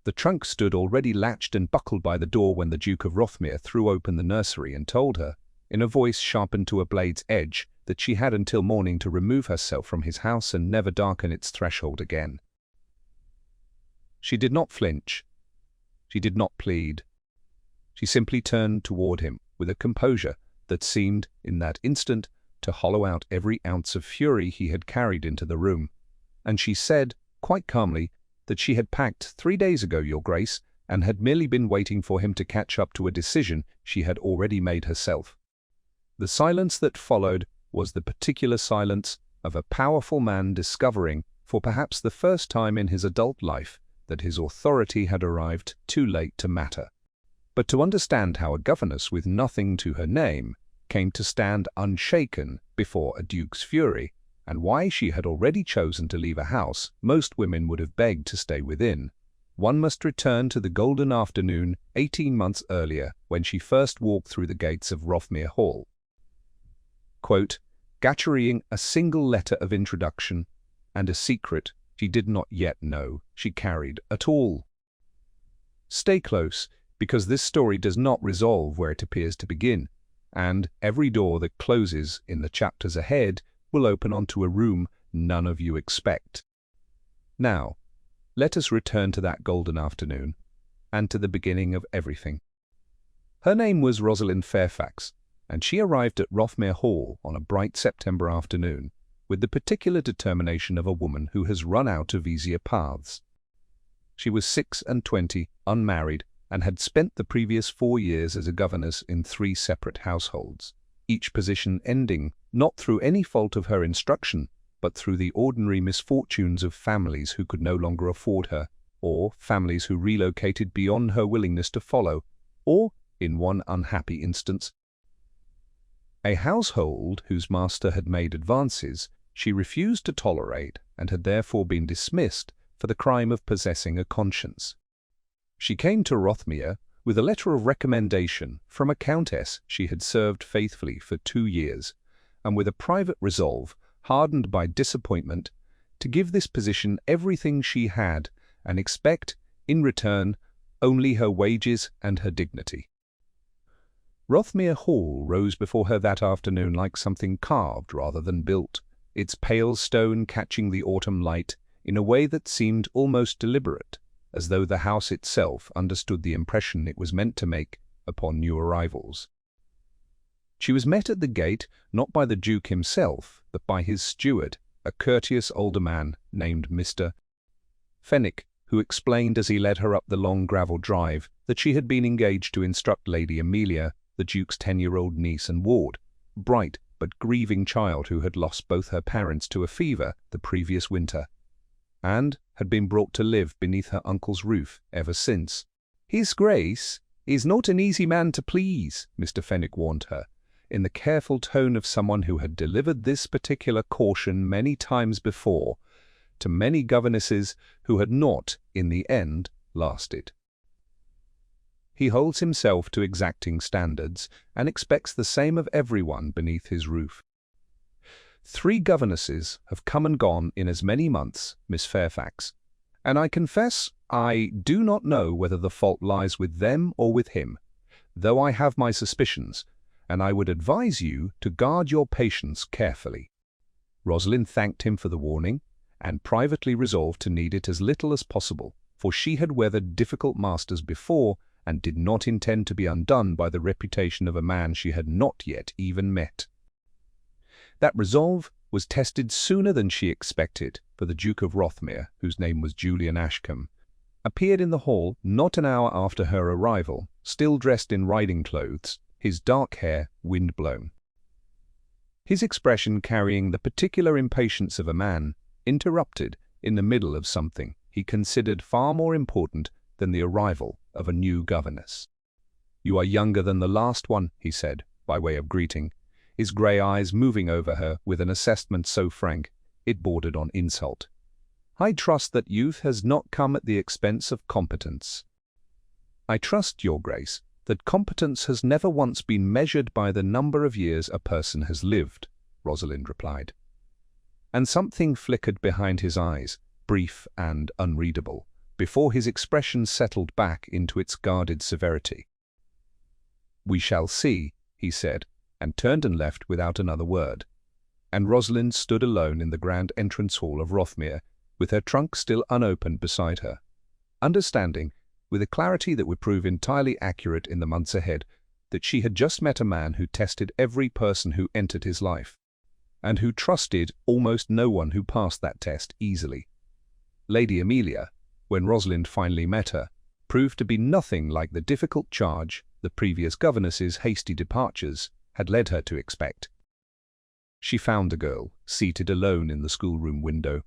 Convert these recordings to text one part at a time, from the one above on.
The trunk stood already latched and buckled by the door when the Duke of Rothmere threw open the nursery and told her, in a voice sharpened to a blade's edge, that she had until morning to remove herself from his house and never darken its threshold again. She did not flinch. She did not plead. She simply turned toward him with a composure that seemed, in that instant, to hollow out every ounce of fury he had carried into the room, and she said, quite calmly, that she had packed 3 days ago, Your Grace, and had merely been waiting for him to catch up to a decision she had already made herself. The silence that followed was the particular silence of a powerful man discovering, for perhaps the first time in his adult life, that his authority had arrived too late to matter. But to understand how a governess with nothing to her name came to stand unshaken before a duke's fury, and why she had already chosen to leave a house most women would have begged to stay within, one must return to the golden afternoon 18 months earlier when she first walked through the gates of Rothmere Hall. Quote, carrying a single letter of introduction and a secret she did not yet know she carried at all. Stay close, because this story does not resolve where it appears to begin, and every door that closes in the chapters ahead will open onto a room none of you expect. Now, let us return to that golden afternoon, and to the beginning of everything. Her name was Rosalind Fairfax, and she arrived at Rothmere Hall on a bright September afternoon, with the particular determination of a woman who has run out of easier paths. She was 26, unmarried, and had spent the previous 4 years as a governess in 3 separate households, each position ending not through any fault of her instruction, but through the ordinary misfortunes of families who could no longer afford her, or families who relocated beyond her willingness to follow, or, in one unhappy instance, a household whose master had made advances she refused to tolerate and had therefore been dismissed for the crime of possessing a conscience. She came to Rothmere with a letter of recommendation from a countess she had served faithfully for 2 years, and with a private resolve, hardened by disappointment, to give this position everything she had and expect, in return, only her wages and her dignity. Rothmere Hall rose before her that afternoon like something carved rather than built, its pale stone catching the autumn light in a way that seemed almost deliberate, as though the house itself understood the impression it was meant to make upon new arrivals. She was met at the gate not by the Duke himself, but by his steward, a courteous older man named Mr. Fenwick, who explained as he led her up the long gravel drive that she had been engaged to instruct Lady Amelia, the Duke's 10-year-old niece and ward, bright but grieving child who had lost both her parents to a fever the previous winter, and had been brought to live beneath her uncle's roof ever since. "His Grace is not an easy man to please," Mr. Fenwick warned her, in the careful tone of someone who had delivered this particular caution many times before, to many governesses who had not, in the end, lasted. "He holds himself to exacting standards and expects the same of everyone beneath his roof. 3 governesses have come and gone in as many months, Miss Fairfax, and I confess I do not know whether the fault lies with them or with him, though I have my suspicions, and I would advise you to guard your patience carefully." Rosalind thanked him for the warning, and privately resolved to need it as little as possible, for she had weathered difficult masters before, and did not intend to be undone by the reputation of a man she had not yet even met. That resolve was tested sooner than she expected, for the Duke of Rothmere, whose name was Julian Ashcombe, appeared in the hall not an hour after her arrival, still dressed in riding clothes, his dark hair wind-blown. His expression carrying the particular impatience of a man interrupted in the middle of something he considered far more important than the arrival of a new governess. "You are younger than the last one," he said, by way of greeting, his grey eyes moving over her with an assessment so frank it bordered on insult. "I trust that youth has not come at the expense of competence." "I trust, Your Grace, that competence has never once been measured by the number of years a person has lived," Rosalind replied. And something flickered behind his eyes, brief and unreadable, before his expression settled back into its guarded severity. "We shall see," he said, and turned and left without another word. And Rosalind stood alone in the grand entrance hall of Rothmere, with her trunk still unopened beside her, understanding, with a clarity that would prove entirely accurate in the months ahead, that she had just met a man who tested every person who entered his life, and who trusted almost no one who passed that test easily. Lady Amelia, when Rosalind finally met her, proved to be nothing like the difficult charge the previous governess's hasty departures had led her to expect. She found the girl seated alone in the schoolroom window,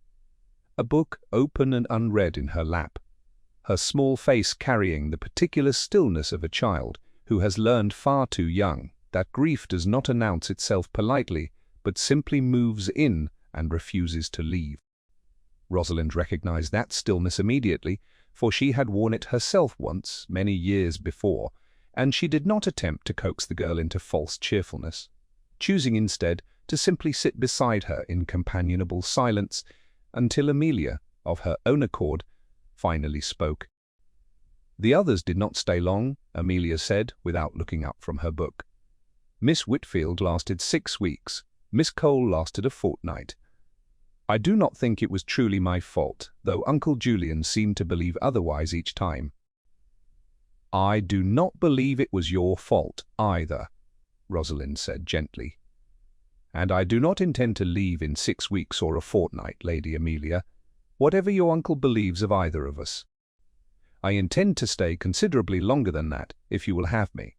a book open and unread in her lap, her small face carrying the particular stillness of a child who has learned far too young that grief does not announce itself politely, but simply moves in and refuses to leave. Rosalind recognized that stillness immediately, for she had worn it herself once, many years before, and she did not attempt to coax the girl into false cheerfulness, choosing instead to simply sit beside her in companionable silence until Amelia, of her own accord, finally spoke. "The others did not stay long," Amelia said, without looking up from her book. "Miss Whitfield lasted 6 weeks. Miss Cole lasted a fortnight. I do not think it was truly my fault, though Uncle Julian seemed to believe otherwise each time." "I do not believe it was your fault either," Rosalind said gently. "And I do not intend to leave in 6 weeks or a fortnight, Lady Amelia, whatever your uncle believes of either of us. I intend to stay considerably longer than that, if you will have me."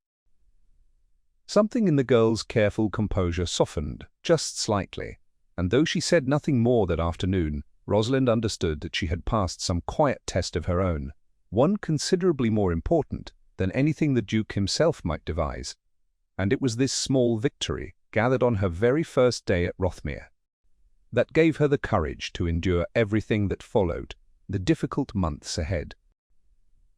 Something in the girl's careful composure softened, just slightly, and though she said nothing more that afternoon, Rosalind understood that she had passed some quiet test of her own, one considerably more important than anything the Duke himself might devise. And it was this small victory, gathered on her very first day at Rothmere, that gave her the courage to endure everything that followed, the difficult months ahead.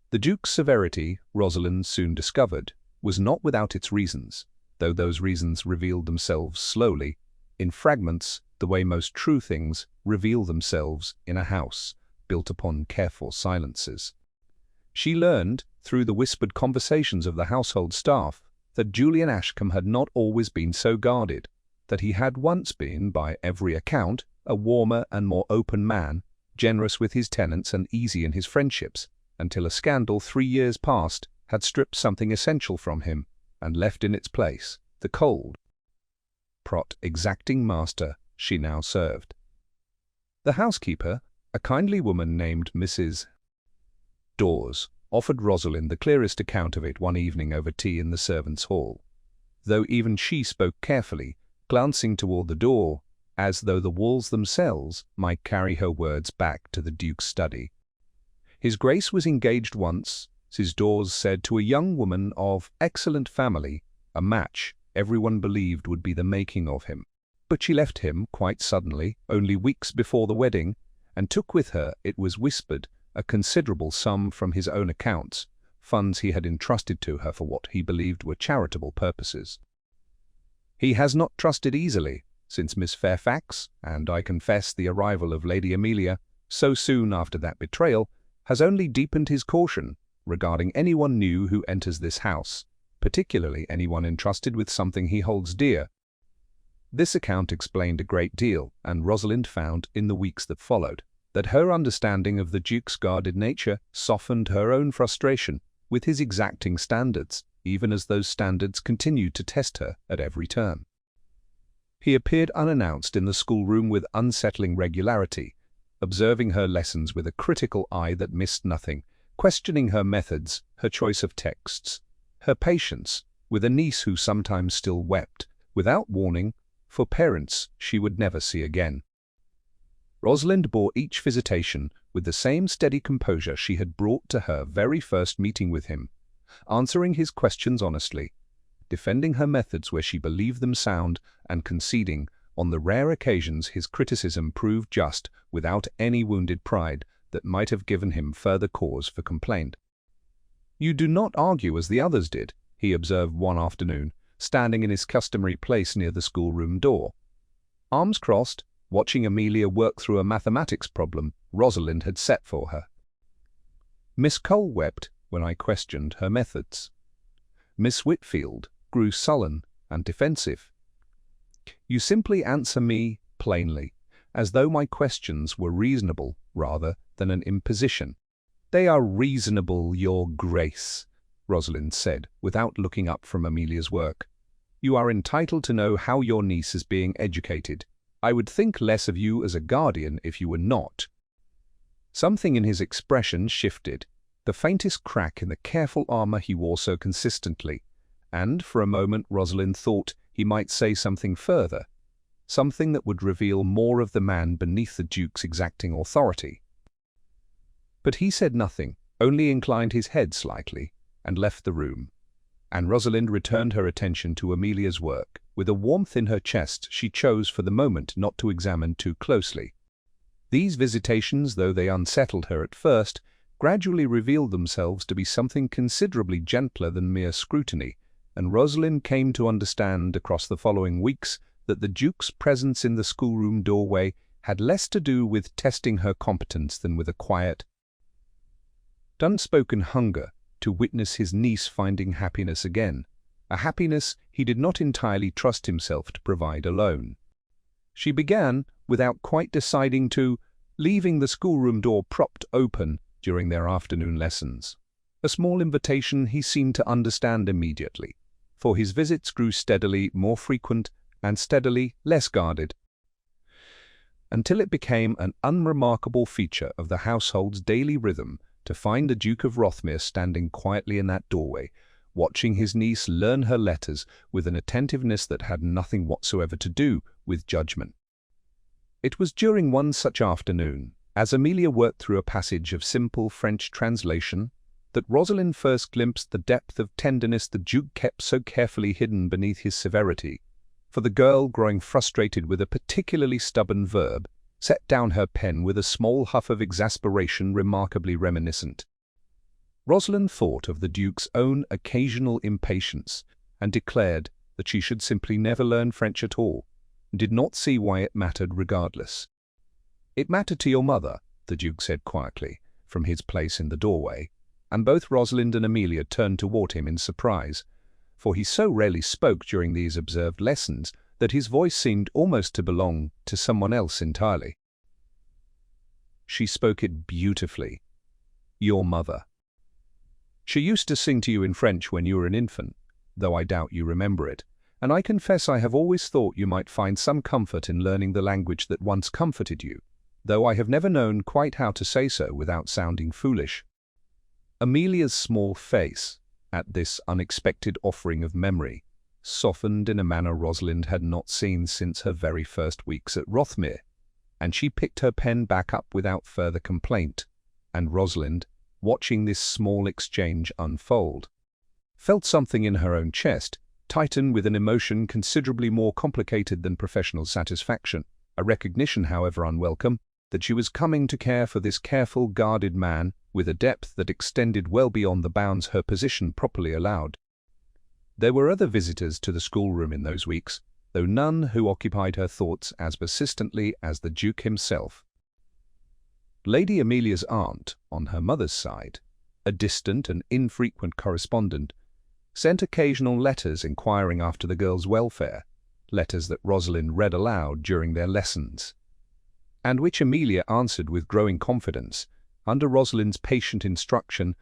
The Duke's severity, Rosalind soon discovered, was not without its reasons, though those reasons revealed themselves slowly, in fragments, the way most true things reveal themselves in a house built upon careful silences. She learned, through the whispered conversations of the household staff, that Julian Ashcombe had not always been so guarded, that he had once been, by every account, a warmer and more open man, generous with his tenants and easy in his friendships, until a scandal 3 years past had stripped something essential from him and left in its place the cold, exacting master she now served. The housekeeper, a kindly woman named Mrs. Dawes, offered Rosalind the clearest account of it one evening over tea in the servants' hall, though even she spoke carefully, glancing toward the door, as though the walls themselves might carry her words back to the Duke's study. His Grace was engaged once, Mrs. Dawes said, to a young woman of excellent family, a match everyone believed would be the making of him. But she left him quite suddenly, only weeks before the wedding, and took with her, it was whispered, a considerable sum from his own accounts, funds he had entrusted to her for what he believed were charitable purposes. He has not trusted easily since Miss Fairfax, and I confess the arrival of Lady Amelia so soon after that betrayal, has only deepened his caution regarding anyone new who enters this house, particularly anyone entrusted with something he holds dear. This account explained a great deal, and Rosalind found, in the weeks that followed, that her understanding of the Duke's guarded nature softened her own frustration with his exacting standards, even as those standards continued to test her at every turn. He appeared unannounced in the schoolroom with unsettling regularity, observing her lessons with a critical eye that missed nothing, questioning her methods, her choice of texts, her patience with a niece who sometimes still wept, without warning, for parents she would never see again. Rosalind bore each visitation with the same steady composure she had brought to her very first meeting with him, answering his questions honestly, defending her methods where she believed them sound, and conceding, on the rare occasions his criticism proved just, without any wounded pride that might have given him further cause for complaint. "You do not argue as the others did," he observed one afternoon, standing in his customary place near the schoolroom door. Arms crossed, watching Amelia work through a mathematics problem Rosalind had set for her. Miss Cole wept when I questioned her methods. Miss Whitfield grew sullen and defensive. You simply answer me plainly, as though my questions were reasonable rather than an imposition. They are reasonable, Your Grace, Rosalind said, without looking up from Amelia's work. You are entitled to know how your niece is being educated. I would think less of you as a guardian if you were not. Something in his expression shifted, the faintest crack in the careful armor he wore so consistently, and for a moment Rosalind thought he might say something further, something that would reveal more of the man beneath the Duke's exacting authority. But he said nothing, only inclined his head slightly, and left the room. And Rosalind returned her attention to Amelia's work, with a warmth in her chest she chose for the moment not to examine too closely. These visitations, though they unsettled her at first, gradually revealed themselves to be something considerably gentler than mere scrutiny, and Rosalind came to understand across the following weeks that the Duke's presence in the schoolroom doorway had less to do with testing her competence than with a quiet, unspoken hunger to witness his niece finding happiness again, a happiness he did not entirely trust himself to provide alone. She began, without quite deciding to, leaving the schoolroom door propped open during their afternoon lessons. A small invitation he seemed to understand immediately, for his visits grew steadily more frequent and steadily less guarded, until it became an unremarkable feature of the household's daily rhythm to find the Duke of Rothmere standing quietly in that doorway, watching his niece learn her letters with an attentiveness that had nothing whatsoever to do with judgment. It was during one such afternoon, as Amelia worked through a passage of simple French translation, that Rosalind first glimpsed the depth of tenderness the Duke kept so carefully hidden beneath his severity, for the girl, growing frustrated with a particularly stubborn verb, set down her pen with a small huff of exasperation remarkably reminiscent. Rosalind thought of the Duke's own occasional impatience and declared that she should simply never learn French at all, and did not see why it mattered regardless. "It mattered to your mother," the Duke said quietly, from his place in the doorway, and both Rosalind and Amelia turned toward him in surprise, for he so rarely spoke during these observed lessons that his voice seemed almost to belong to someone else entirely. "She spoke it beautifully. Your mother. She used to sing to you in French when you were an infant, though I doubt you remember it, and I confess I have always thought you might find some comfort in learning the language that once comforted you, though I have never known quite how to say so without sounding foolish." Amelia's small face, at this unexpected offering of memory, softened in a manner Rosalind had not seen since her very first weeks at Rothmere, and she picked her pen back up without further complaint, and Rosalind, watching this small exchange unfold, felt something in her own chest tighten with an emotion considerably more complicated than professional satisfaction, a recognition, however unwelcome, that she was coming to care for this careful, guarded man with a depth that extended well beyond the bounds her position properly allowed. There were other visitors to the schoolroom in those weeks, though none who occupied her thoughts as persistently as the Duke himself. Lady Amelia's aunt, on her mother's side, a distant and infrequent correspondent, sent occasional letters inquiring after the girl's welfare, letters that Rosalind read aloud during their lessons, and which Amelia answered with growing confidence, under Rosalind's patient instruction,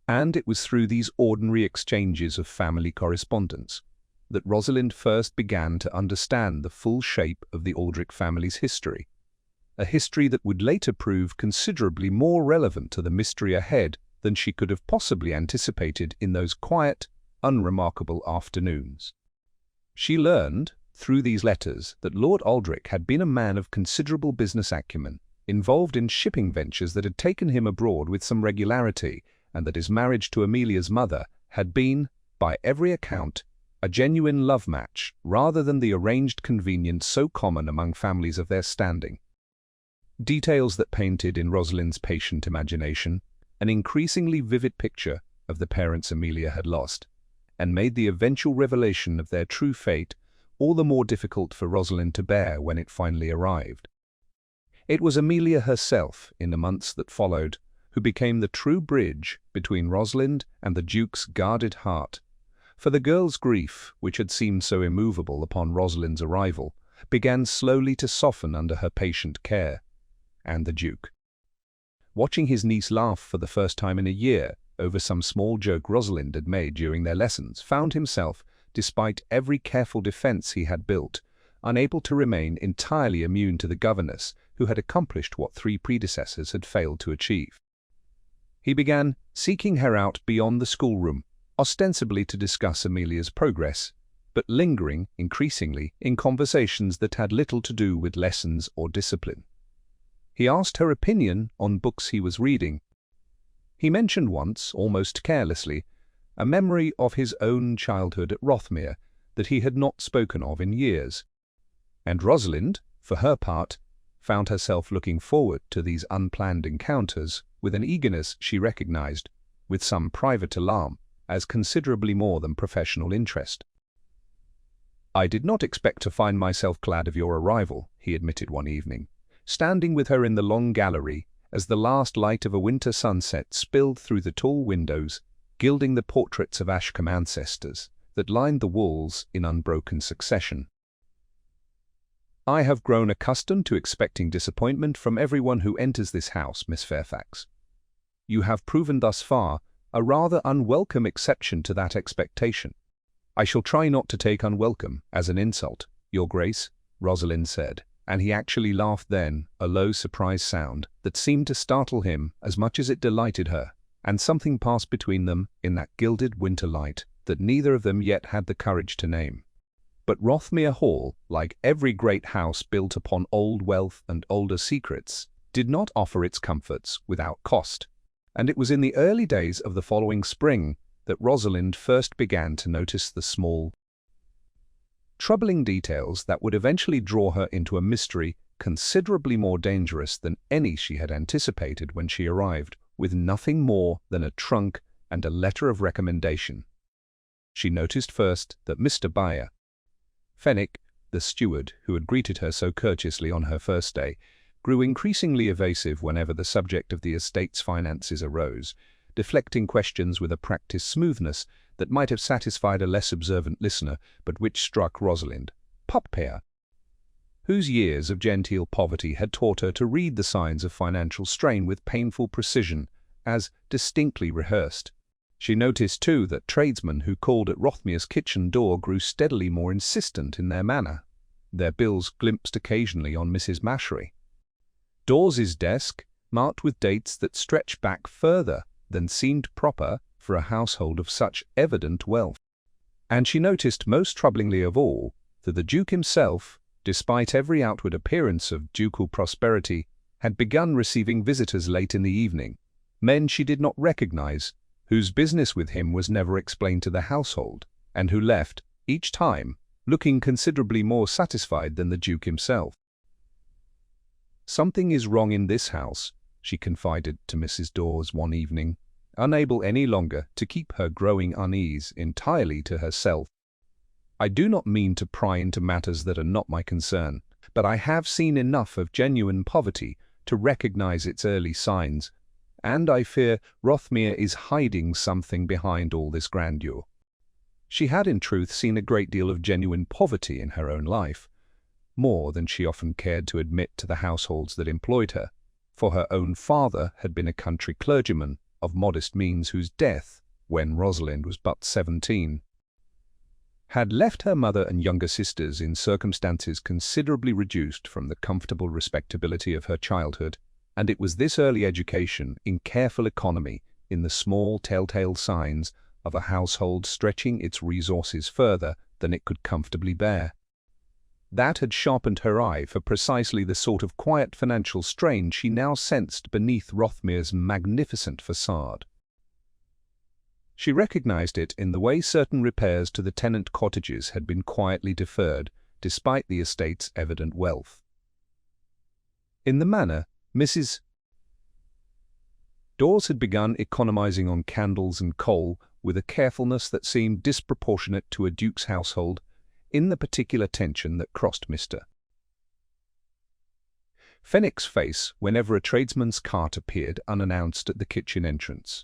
and it was through these ordinary exchanges of family correspondence that Rosalind first began to understand the full shape of the Aldrich family's history, a history that would later prove considerably more relevant to the mystery ahead than she could have possibly anticipated in those quiet, unremarkable afternoons. She learned, through these letters, that Lord Aldrich had been a man of considerable business acumen, involved in shipping ventures that had taken him abroad with some regularity, and that his marriage to Amelia's mother had been, by every account, a genuine love match rather than the arranged convenience so common among families of their standing. Details that painted in Rosalind's patient imagination an increasingly vivid picture of the parents Amelia had lost, and made the eventual revelation of their true fate all the more difficult for Rosalind to bear when it finally arrived. It was Amelia herself, in the months that followed, who became the true bridge between Rosalind and the Duke's guarded heart. For the girl's grief, which had seemed so immovable upon Rosalind's arrival, began slowly to soften under her patient care. And the Duke, watching his niece laugh for the first time in a year over some small joke Rosalind had made during their lessons, found himself, despite every careful defense he had built, unable to remain entirely immune to the governess who had accomplished what 3 predecessors had failed to achieve. He began seeking her out beyond the schoolroom, ostensibly to discuss Amelia's progress, but lingering increasingly in conversations that had little to do with lessons or discipline. He asked her opinion on books he was reading. He mentioned once, almost carelessly, a memory of his own childhood at Rothmere that he had not spoken of in years. And Rosalind, for her part, found herself looking forward to these unplanned encounters with an eagerness she recognized, with some private alarm, as considerably more than professional interest. "I did not expect to find myself glad of your arrival," he admitted one evening, standing with her in the long gallery as the last light of a winter sunset spilled through the tall windows, gilding the portraits of Ashcombe ancestors that lined the walls in unbroken succession. "I have grown accustomed to expecting disappointment from everyone who enters this house, Miss Fairfax. You have proven thus far a rather unwelcome exception to that expectation." "I shall try not to take unwelcome as an insult, Your Grace," Rosalind said, and he actually laughed then, a low, surprised sound that seemed to startle him as much as it delighted her, and something passed between them in that gilded winter light that neither of them yet had the courage to name. But Rothmere Hall, like every great house built upon old wealth and older secrets, did not offer its comforts without cost, and it was in the early days of the following spring that Rosalind first began to notice the small, troubling details that would eventually draw her into a mystery considerably more dangerous than any she had anticipated when she arrived with nothing more than a trunk and a letter of recommendation. She noticed first that Mr. Bayer Fenwick, the steward who had greeted her so courteously on her first day, grew increasingly evasive whenever the subject of the estate's finances arose, deflecting questions with a practiced smoothness that might have satisfied a less observant listener, but which struck Rosalind, Puppear, whose years of genteel poverty had taught her to read the signs of financial strain with painful precision, as distinctly rehearsed. She noticed, too, that tradesmen who called at Rothmere's kitchen door grew steadily more insistent in their manner, their bills glimpsed occasionally on Mrs. Mashry. Dawes's desk, marked with dates that stretched back further than seemed proper for a household of such evident wealth. And she noticed, most troublingly of all, that the Duke himself, despite every outward appearance of ducal prosperity, had begun receiving visitors late in the evening, men she did not recognize, whose business with him was never explained to the household, and who left, each time, looking considerably more satisfied than the Duke himself. "Something is wrong in this house," she confided to Mrs. Dawes one evening, unable any longer to keep her growing unease entirely to herself. "I do not mean to pry into matters that are not my concern, but I have seen enough of genuine poverty to recognize its early signs, and I fear Rothmere is hiding something behind all this grandeur." She had in truth seen a great deal of genuine poverty in her own life, more than she often cared to admit to the households that employed her, for her own father had been a country clergyman of modest means whose death, when Rosalind was but 17, had left her mother and younger sisters in circumstances considerably reduced from the comfortable respectability of her childhood, and it was this early education in careful economy in the small telltale signs of a household stretching its resources further than it could comfortably bear that had sharpened her eye for precisely the sort of quiet financial strain she now sensed beneath Rothmere's magnificent facade. She recognized it in the way certain repairs to the tenant cottages had been quietly deferred, despite the estate's evident wealth. In the Manor, Mrs. Dawes had begun economizing on candles and coal with a carefulness that seemed disproportionate to a duke's household, in the particular tension that crossed Mr. Fenwick's face whenever a tradesman's cart appeared unannounced at the kitchen entrance.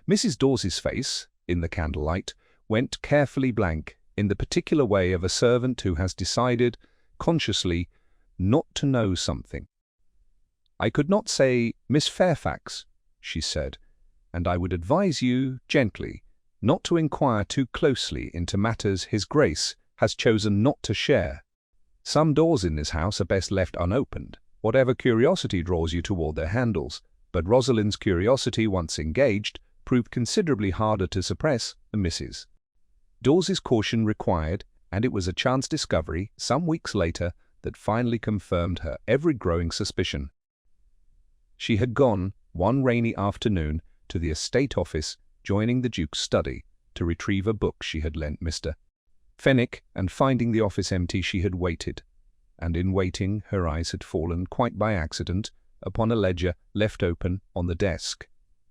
Mrs. Dawes's face, in the candlelight, went carefully blank, in the particular way of a servant who has decided, consciously, not to know something. "I could not say, Miss Fairfax," she said, "and I would advise you, gently, not to inquire too closely into matters His Grace has chosen not to share. Some doors in this house are best left unopened, whatever curiosity draws you toward their handles, but Rosalind's curiosity, once engaged, proved considerably harder to suppress than Mrs. Dawes's caution required, and it was a chance discovery, some weeks later, that finally confirmed her ever-growing suspicion. She had gone, one rainy afternoon, to the estate office, joining the Duke's study, to retrieve a book she had lent Mr. Fenwick, and finding the office empty, she had waited. And in waiting, her eyes had fallen, quite by accident, upon a ledger left open on the desk,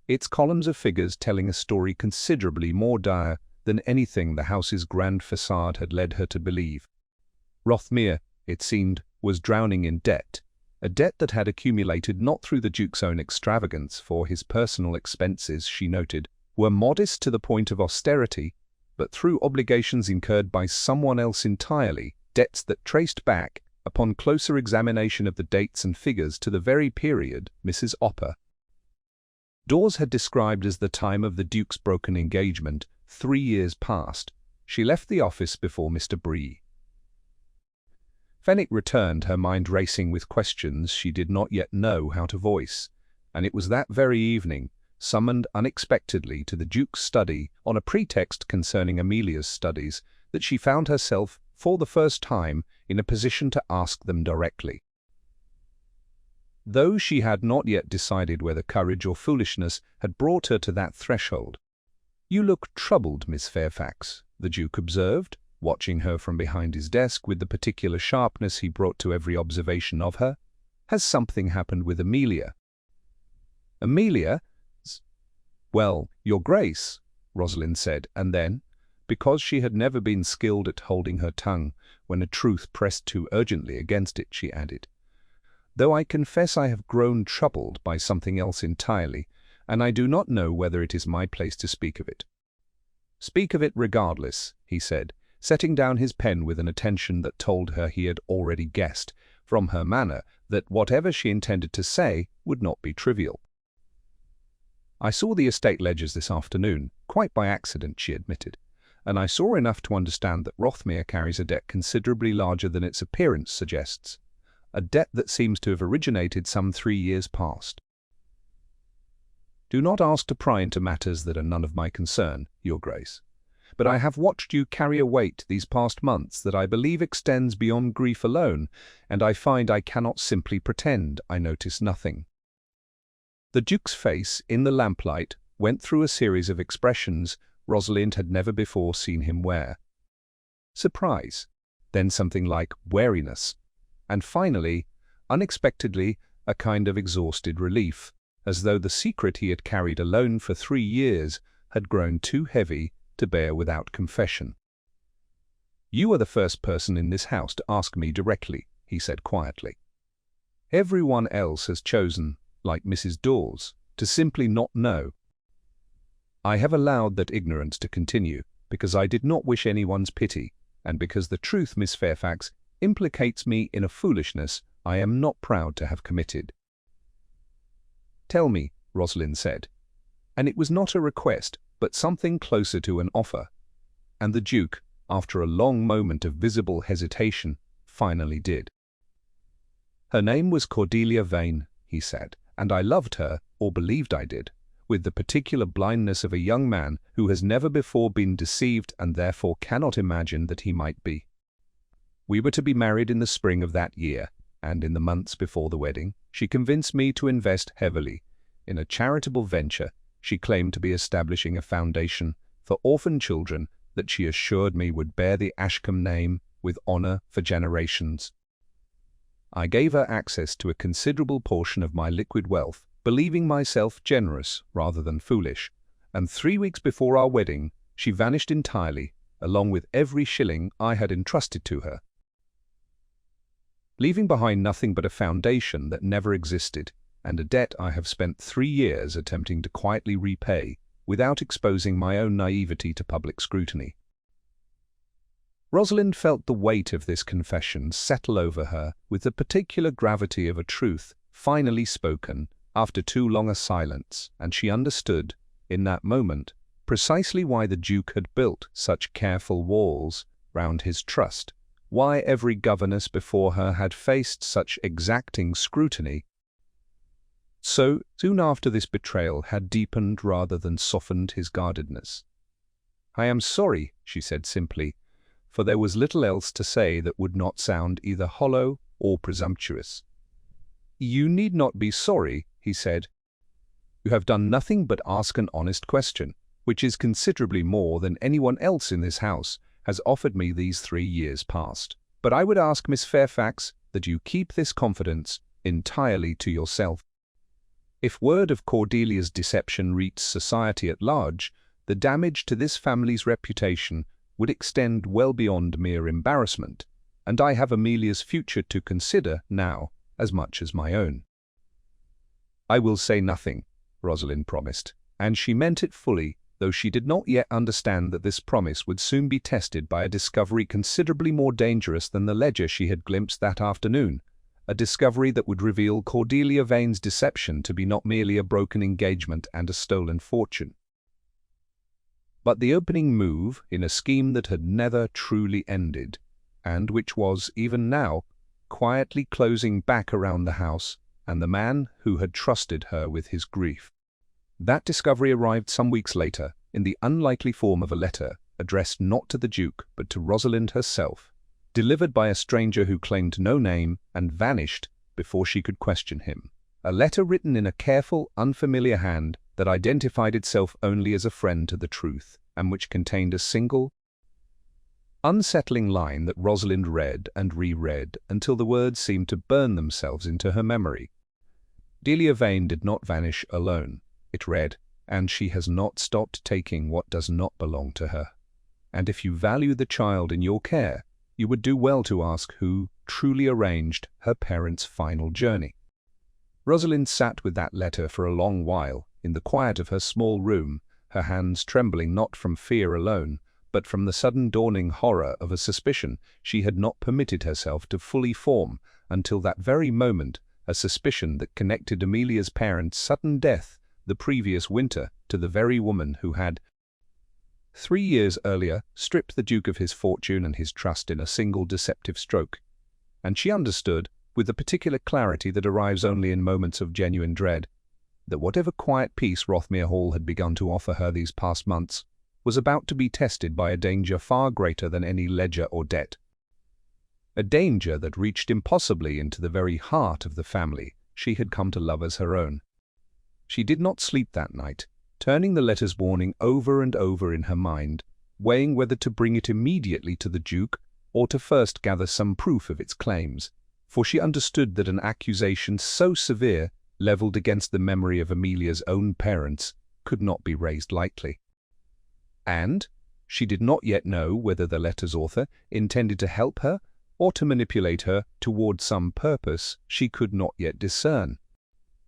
its columns of figures telling a story considerably more dire than anything the house's grand facade had led her to believe. Rothmere, it seemed, was drowning in debt, a debt that had accumulated not through the Duke's own extravagance, for his personal expenses, she noted, were modest to the point of austerity, but through obligations incurred by someone else entirely, debts that traced back, upon closer examination of the dates and figures, to the very period Mrs. Dawes had described as the time of the Duke's broken engagement, 3 years past. She left the office before Mr. Bree. Fenwick returned, her mind racing with questions she did not yet know how to voice, and it was that very evening, summoned unexpectedly to the Duke's study on a pretext concerning Amelia's studies, that she found herself, for the first time, in a position to ask them directly. Though she had not yet decided whether courage or foolishness had brought her to that threshold. "You look troubled, Miss Fairfax," the Duke observed, watching her from behind his desk with the particular sharpness he brought to every observation of her. "Has something happened with Amelia?" "Amelia? Well, Your Grace," Rosalind said, and then, because she had never been skilled at holding her tongue when a truth pressed too urgently against it, she added, "though I confess I have grown troubled by something else entirely, and I do not know whether it is my place to speak of it." "Speak of it regardless," he said, setting down his pen with an attention that told her he had already guessed, from her manner, that whatever she intended to say would not be trivial. "I saw the estate ledgers this afternoon, quite by accident," she admitted, "and I saw enough to understand that Rothmere carries a debt considerably larger than its appearance suggests, a debt that seems to have originated some 3 years past. Do not ask to pry into matters that are none of my concern, Your Grace, but I have watched you carry a weight these past months that I believe extends beyond grief alone, and I find I cannot simply pretend I notice nothing." The Duke's face, in the lamplight, went through a series of expressions Rosalind had never before seen him wear. Surprise, then something like wariness, and finally, unexpectedly, a kind of exhausted relief, as though the secret he had carried alone for 3 years had grown too heavy to bear without confession. "You are the first person in this house to ask me directly," he said quietly. "Everyone else has chosen, like Mrs. Dawes, to simply not know. I have allowed that ignorance to continue, because I did not wish anyone's pity, and because the truth, Miss Fairfax, implicates me in a foolishness I am not proud to have committed." "Tell me," Rosalind said, and it was not a request, but something closer to an offer, and the Duke, after a long moment of visible hesitation, finally did. "Her name was Cordelia Vane," he said, "and I loved her, or believed I did, with the particular blindness of a young man who has never before been deceived and therefore cannot imagine that he might be. We were to be married in the spring of that year, and in the months before the wedding, she convinced me to invest heavily in a charitable venture she claimed to be establishing a foundation for orphan children that she assured me would bear the Ashcombe name with honor for generations. I gave her access to a considerable portion of my liquid wealth, believing myself generous rather than foolish, and 3 weeks before our wedding, she vanished entirely, along with every shilling I had entrusted to her. leaving behind nothing but a foundation that never existed, and a debt I have spent 3 years attempting to quietly repay without exposing my own naivety to public scrutiny. Rosalind felt the weight of this confession settle over her with the particular gravity of a truth finally spoken after too long a silence, and she understood, in that moment, precisely why the Duke had built such careful walls round his trust, why every governess before her had faced such exacting scrutiny. So, soon after this betrayal had deepened rather than softened his guardedness. "I am sorry," she said simply, for there was little else to say that would not sound either hollow or presumptuous. "You need not be sorry," he said. "You have done nothing but ask an honest question, which is considerably more than anyone else in this house has offered me these 3 years past. But I would ask, Miss Fairfax, that you keep this confidence entirely to yourself. If word of Cordelia's deception reached society at large, the damage to this family's reputation would extend well beyond mere embarrassment, and I have Amelia's future to consider now as much as my own." "I will say nothing," Rosalind promised, and she meant it fully, though she did not yet understand that this promise would soon be tested by a discovery considerably more dangerous than the ledger she had glimpsed that afternoon, a discovery that would reveal Cordelia Vane's deception to be not merely a broken engagement and a stolen fortune, but the opening move in a scheme that had never truly ended, and which was, even now, quietly closing back around the house and the man who had trusted her with his grief. That discovery arrived some weeks later in the unlikely form of a letter addressed not to the Duke but to Rosalind herself, delivered by a stranger who claimed no name and vanished before she could question him. A letter written in a careful, unfamiliar hand that identified itself only as a friend to the truth, and which contained a single, unsettling line that Rosalind read and reread until the words seemed to burn themselves into her memory. "Delia Vane did not vanish alone," it read, "and she has not stopped taking what does not belong to her. And if you value the child in your care, you would do well to ask who truly arranged her parents' final journey." Rosalind sat with that letter for a long while, in the quiet of her small room, her hands trembling not from fear alone, but from the sudden dawning horror of a suspicion she had not permitted herself to fully form until that very moment, a suspicion that connected Amelia's parents' sudden death the previous winter to the very woman who had, 3 years earlier, stripped the Duke of his fortune and his trust in a single deceptive stroke. And she understood, with the particular clarity that arrives only in moments of genuine dread, that whatever quiet peace Rothmere Hall had begun to offer her these past months was about to be tested by a danger far greater than any ledger or debt. A danger that reached impossibly into the very heart of the family she had come to love as her own. She did not sleep that night, turning the letter's warning over and over in her mind, weighing whether to bring it immediately to the Duke or to first gather some proof of its claims, for she understood that an accusation so severe, levelled against the memory of Amelia's own parents, could not be raised lightly. And she did not yet know whether the letter's author intended to help her or to manipulate her toward some purpose she could not yet discern.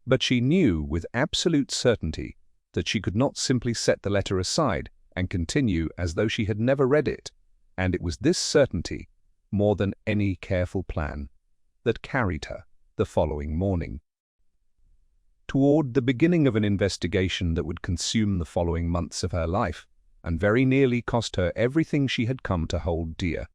But she knew with absolute certainty that she could not simply set the letter aside and continue as though she had never read it, and it was this certainty, more than any careful plan, that carried her, the following morning, toward the beginning of an investigation that would consume the following months of her life, and very nearly cost her everything she had come to hold dear.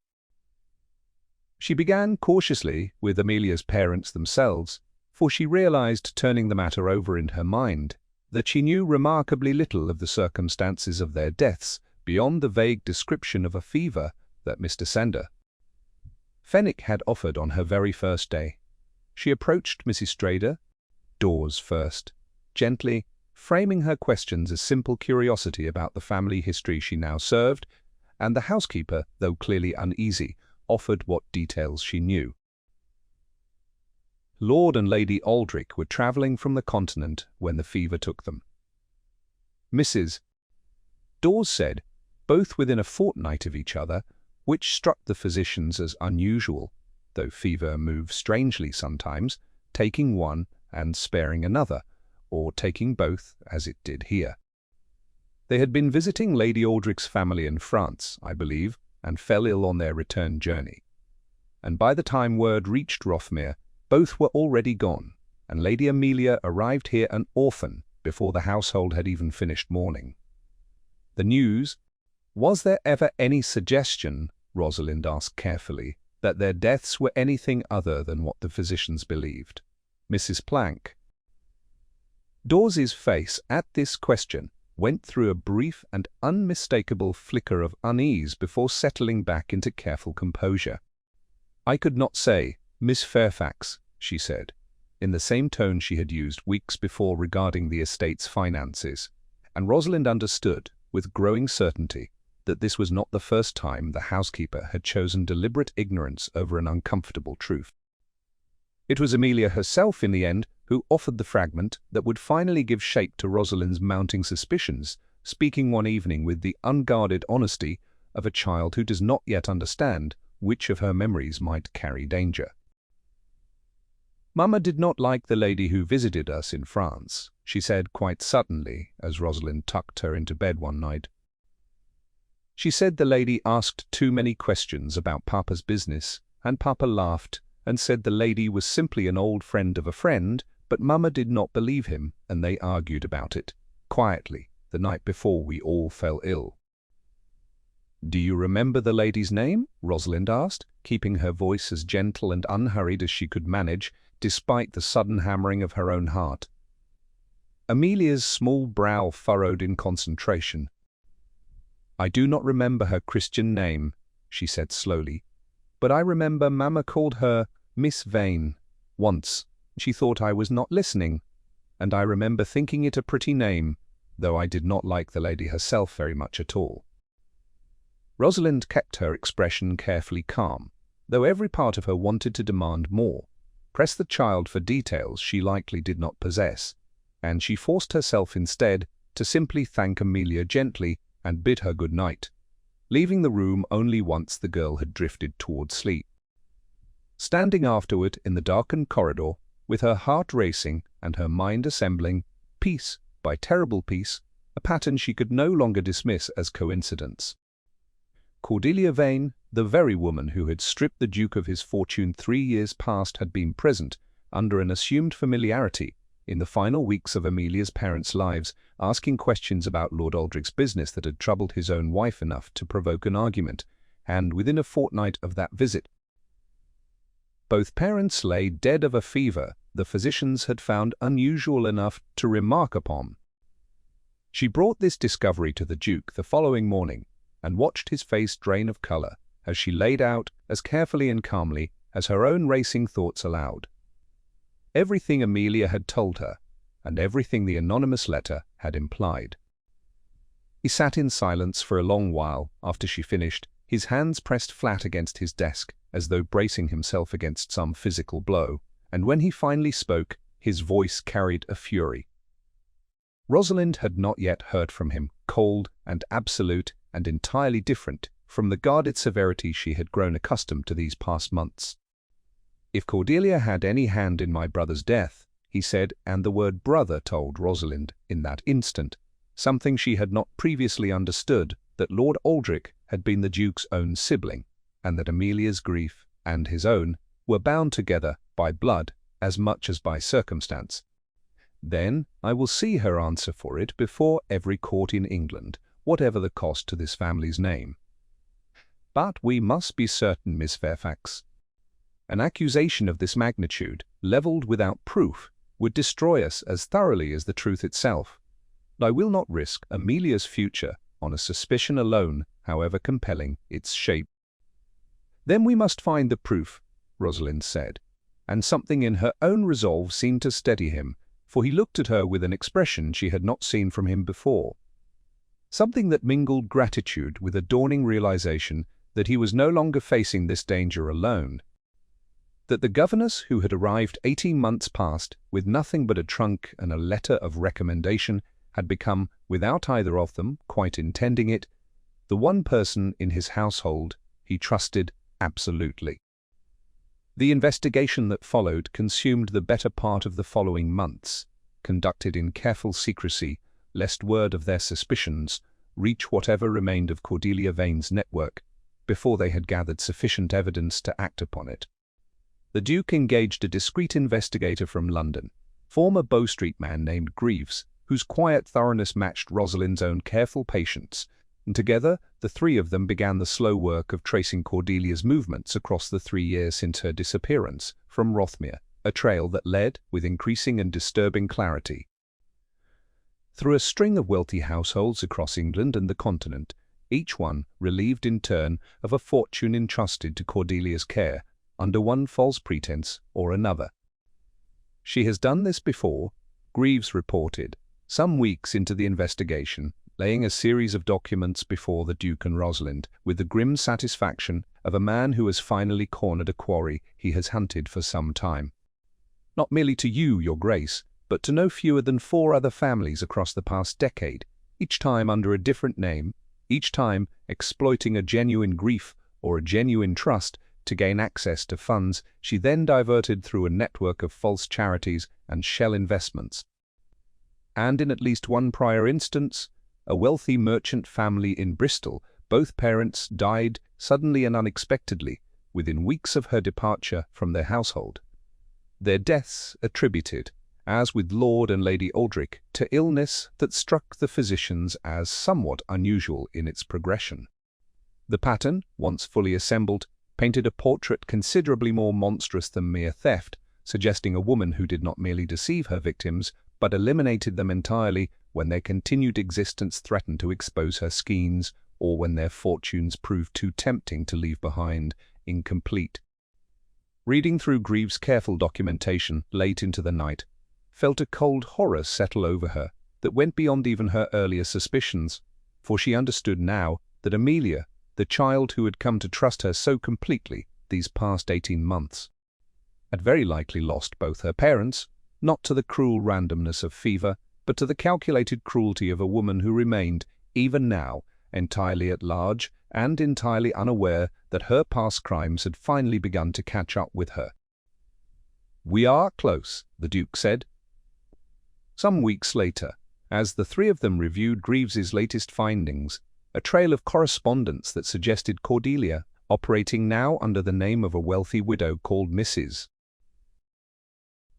She began cautiously with Amelia's parents themselves, for she realized, turning the matter over in her mind, that she knew remarkably little of the circumstances of their deaths beyond the vague description of a fever that Mr. Fenwick had offered on her very first day. She approached Mrs. Strader, doors first, gently, framing her questions as simple curiosity about the family history she now served, and the housekeeper, though clearly uneasy, offered what details she knew. Lord and Lady Aldrich were travelling from the continent when the fever took them. Mrs. Dawes said, both within a fortnight of each other, which struck the physicians as unusual, though fever moves strangely sometimes, taking one and sparing another, or taking both, as it did here. They had been visiting Lady Aldrich's family in France, I believe, and fell ill on their return journey. And by the time word reached Rothermere, both were already gone, and Lady Amelia arrived here an orphan before the household had even finished mourning. The news— Was there ever any suggestion, Rosalind asked carefully, that their deaths were anything other than what the physicians believed? Mrs. Plank. Dawes's face at this question went through a brief and unmistakable flicker of unease before settling back into careful composure. "I could not say, Miss Fairfax," she said, in the same tone she had used weeks before regarding the estate's finances, and Rosalind understood, with growing certainty, that this was not the first time the housekeeper had chosen deliberate ignorance over an uncomfortable truth. It was Amelia herself, in the end, who offered the fragment that would finally give shape to Rosalind's mounting suspicions, speaking one evening with the unguarded honesty of a child who does not yet understand which of her memories might carry danger. "Mamma did not like the lady who visited us in France," she said quite suddenly as Rosalind tucked her into bed one night. "She said the lady asked too many questions about Papa's business, and Papa laughed and said the lady was simply an old friend of a friend, but Mamma did not believe him, and they argued about it, quietly, the night before we all fell ill." "Do you remember the lady's name?" Rosalind asked, keeping her voice as gentle and unhurried as she could manage, despite the sudden hammering of her own heart. Amelia's small brow furrowed in concentration. "I do not remember her Christian name," she said slowly, "but I remember Mamma called her Miss Vane. Once, she thought I was not listening, and I remember thinking it a pretty name, though I did not like the lady herself very much at all." Rosalind kept her expression carefully calm, though every part of her wanted to demand more, press the child for details she likely did not possess, and she forced herself instead to simply thank Amelia gently and bid her good night, leaving the room only once the girl had drifted toward sleep. Standing afterward in the darkened corridor, with her heart racing and her mind assembling, piece by terrible piece, a pattern she could no longer dismiss as coincidence. Cordelia Vane, the very woman who had stripped the Duke of his fortune 3 years past, had been present, under an assumed familiarity, in the final weeks of Amelia's parents' lives, asking questions about Lord Aldrich's business that had troubled his own wife enough to provoke an argument, and within a fortnight of that visit, both parents lay dead of a fever the physicians had found unusual enough to remark upon. She brought this discovery to the Duke the following morning, and watched his face drain of colour as she laid out, as carefully and calmly as her own racing thoughts allowed, everything Amelia had told her, and everything the anonymous letter had implied. He sat in silence for a long while after she finished, his hands pressed flat against his desk, as though bracing himself against some physical blow, and when he finally spoke, his voice carried a fury. Rosalind had not yet heard from him, cold and absolute and entirely different from the guarded severity she had grown accustomed to these past months. "If Cordelia had any hand in my brother's death," he said, and the word brother told Rosalind, in that instant, something she had not previously understood, that Lord Aldrich had been the Duke's own sibling, and that Amelia's grief and his own were bound together by blood as much as by circumstance. "Then I will see her answer for it before every court in England, whatever the cost to this family's name. But we must be certain, Miss Fairfax. An accusation of this magnitude, levelled without proof, would destroy us as thoroughly as the truth itself. I will not risk Amelia's future on a suspicion alone, however compelling its shape." "Then we must find the proof," Rosalind said, and something in her own resolve seemed to steady him, for he looked at her with an expression she had not seen from him before. Something that mingled gratitude with a dawning realization that he was no longer facing this danger alone. That the governess who had arrived 18 months past with nothing but a trunk and a letter of recommendation had become, without either of them quite intending it, the one person in his household he trusted absolutely. The investigation that followed consumed the better part of the following months, conducted in careful secrecy, lest word of their suspicions reach whatever remained of Cordelia Vane's network before they had gathered sufficient evidence to act upon it. The Duke engaged a discreet investigator from London, former Bow Street man named Greaves, whose quiet thoroughness matched Rosalind's own careful patience, and together the three of them began the slow work of tracing Cordelia's movements across the 3 years since her disappearance from Rothmere, a trail that led, with increasing and disturbing clarity, through a string of wealthy households across England and the continent, each one relieved in turn of a fortune entrusted to Cordelia's care, under one false pretense or another. "She has done this before," Greaves reported, some weeks into the investigation, laying a series of documents before the Duke and Rosalind, with the grim satisfaction of a man who has finally cornered a quarry he has hunted for some time. "Not merely to you, Your Grace, but to no fewer than 4 other families across the past decade, each time under a different name, each time exploiting a genuine grief or a genuine trust to gain access to funds she then diverted through a network of false charities and shell investments. And in at least one prior instance, a wealthy merchant family in Bristol, both parents died suddenly and unexpectedly within weeks of her departure from their household. Their deaths attributed, as with Lord and Lady Aldrich, to illness that struck the physicians as somewhat unusual in its progression. The pattern, once fully assembled, painted a portrait considerably more monstrous than mere theft, suggesting a woman who did not merely deceive her victims, but eliminated them entirely when their continued existence threatened to expose her schemes or when their fortunes proved too tempting to leave behind incomplete. Reading through Greaves' careful documentation late into the night, felt a cold horror settle over her that went beyond even her earlier suspicions, for she understood now that Amelia, the child who had come to trust her so completely these past 18 months, had very likely lost both her parents, not to the cruel randomness of fever, but to the calculated cruelty of a woman who remained, even now, entirely at large and entirely unaware that her past crimes had finally begun to catch up with her. "We are close," the Duke said. Some weeks later, as the three of them reviewed Greaves's latest findings, a trail of correspondence that suggested Cordelia, operating now under the name of a wealthy widow called Mrs.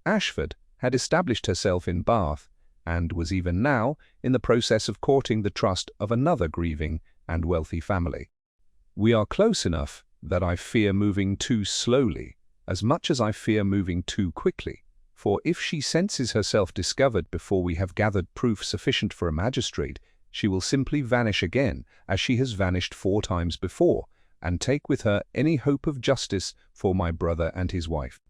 Ashford, had established herself in Bath and was even now in the process of courting the trust of another grieving and wealthy family. "We are close enough that I fear moving too slowly, as much as I fear moving too quickly. For if she senses herself discovered before we have gathered proof sufficient for a magistrate, she will simply vanish again, as she has vanished 4 times before, and take with her any hope of justice for my brother and his wife."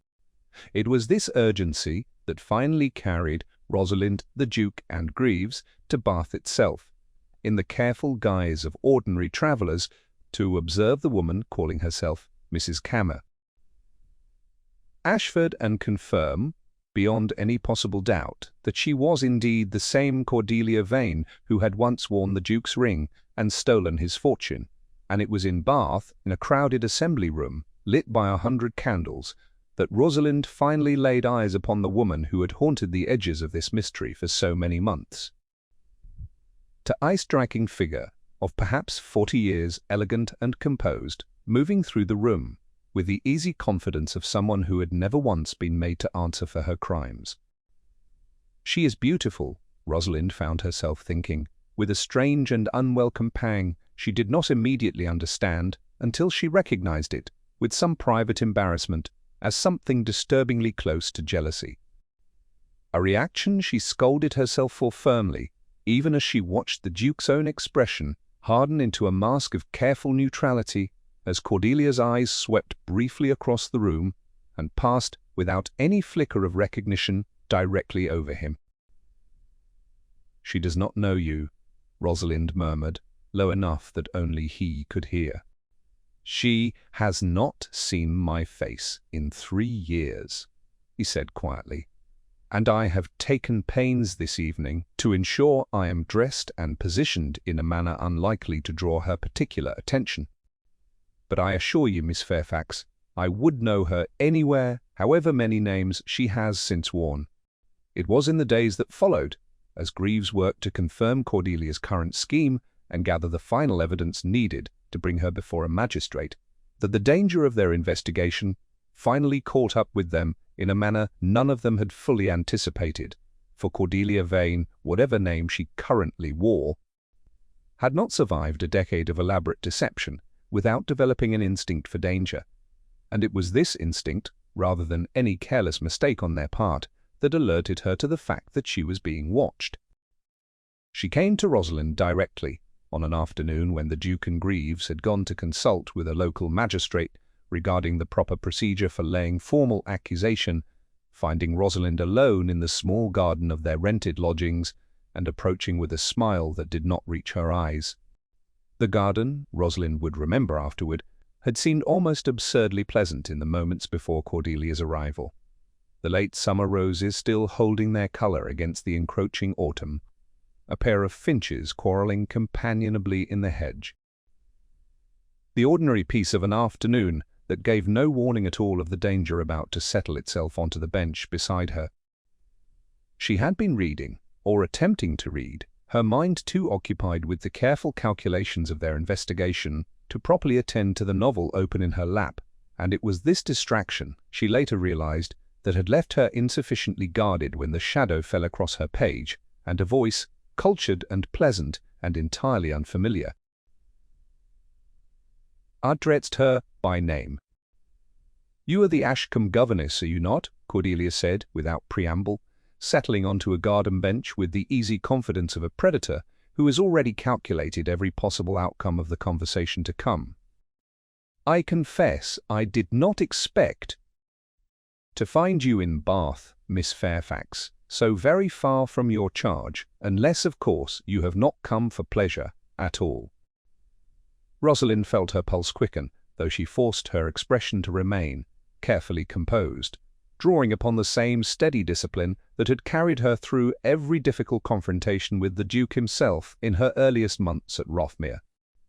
It was this urgency that finally carried Rosalind, the Duke, and Greaves to Bath itself, in the careful guise of ordinary travellers, to observe the woman calling herself Mrs. Cammer. Ashford and confirm, beyond any possible doubt, that she was indeed the same Cordelia Vane who had once worn the Duke's ring and stolen his fortune, and it was in Bath, in a crowded assembly room, lit by 100 candles, that Rosalind finally laid eyes upon the woman who had haunted the edges of this mystery for so many months. To eye-striking figure of perhaps 40 years, elegant and composed, moving through the room, with the easy confidence of someone who had never once been made to answer for her crimes. "She is beautiful," Rosalind found herself thinking, with a strange and unwelcome pang she did not immediately understand until she recognized it, with some private embarrassment, as something disturbingly close to jealousy. A reaction she scolded herself for firmly, even as she watched the Duke's own expression harden into a mask of careful neutrality as Cordelia's eyes swept briefly across the room and passed, without any flicker of recognition, directly over him. "She does not know you," Rosalind murmured, low enough that only he could hear. "She has not seen my face in 3 years," he said quietly, "and I have taken pains this evening to ensure I am dressed and positioned in a manner unlikely to draw her particular attention. But I assure you, Miss Fairfax, I would know her anywhere, however many names she has since worn. It was in the days that followed, as Greaves worked to confirm Cordelia's current scheme and gather the final evidence needed to bring her before a magistrate, that the danger of their investigation finally caught up with them in a manner none of them had fully anticipated, for Cordelia Vane, whatever name she currently wore, had not survived a decade of elaborate deception without developing an instinct for danger, and it was this instinct, rather than any careless mistake on their part, that alerted her to the fact that she was being watched. She came to Rosalind directly, on an afternoon when the Duke and Greaves had gone to consult with a local magistrate regarding the proper procedure for laying formal accusation, finding Rosalind alone in the small garden of their rented lodgings and approaching with a smile that did not reach her eyes. The garden, Rosalind would remember afterward, had seemed almost absurdly pleasant in the moments before Cordelia's arrival, the late summer roses still holding their colour against the encroaching autumn, a pair of finches quarrelling companionably in the hedge. The ordinary peace of an afternoon that gave no warning at all of the danger about to settle itself onto the bench beside her. She had been reading, or attempting to read, her mind too occupied with the careful calculations of their investigation to properly attend to the novel open in her lap, and it was this distraction, she later realized, that had left her insufficiently guarded when the shadow fell across her page, and a voice, cultured and pleasant and entirely unfamiliar, addressed her by name. "You are the Ashcombe governess, are you not?" Cordelia said, without preamble, settling onto a garden bench with the easy confidence of a predator who has already calculated every possible outcome of the conversation to come. "I confess I did not expect to find you in Bath, Miss Fairfax, so very far from your charge, unless, of course, you have not come for pleasure at all." Rosalind felt her pulse quicken, though she forced her expression to remain carefully composed, drawing upon the same steady discipline that had carried her through every difficult confrontation with the Duke himself in her earliest months at Rothmere.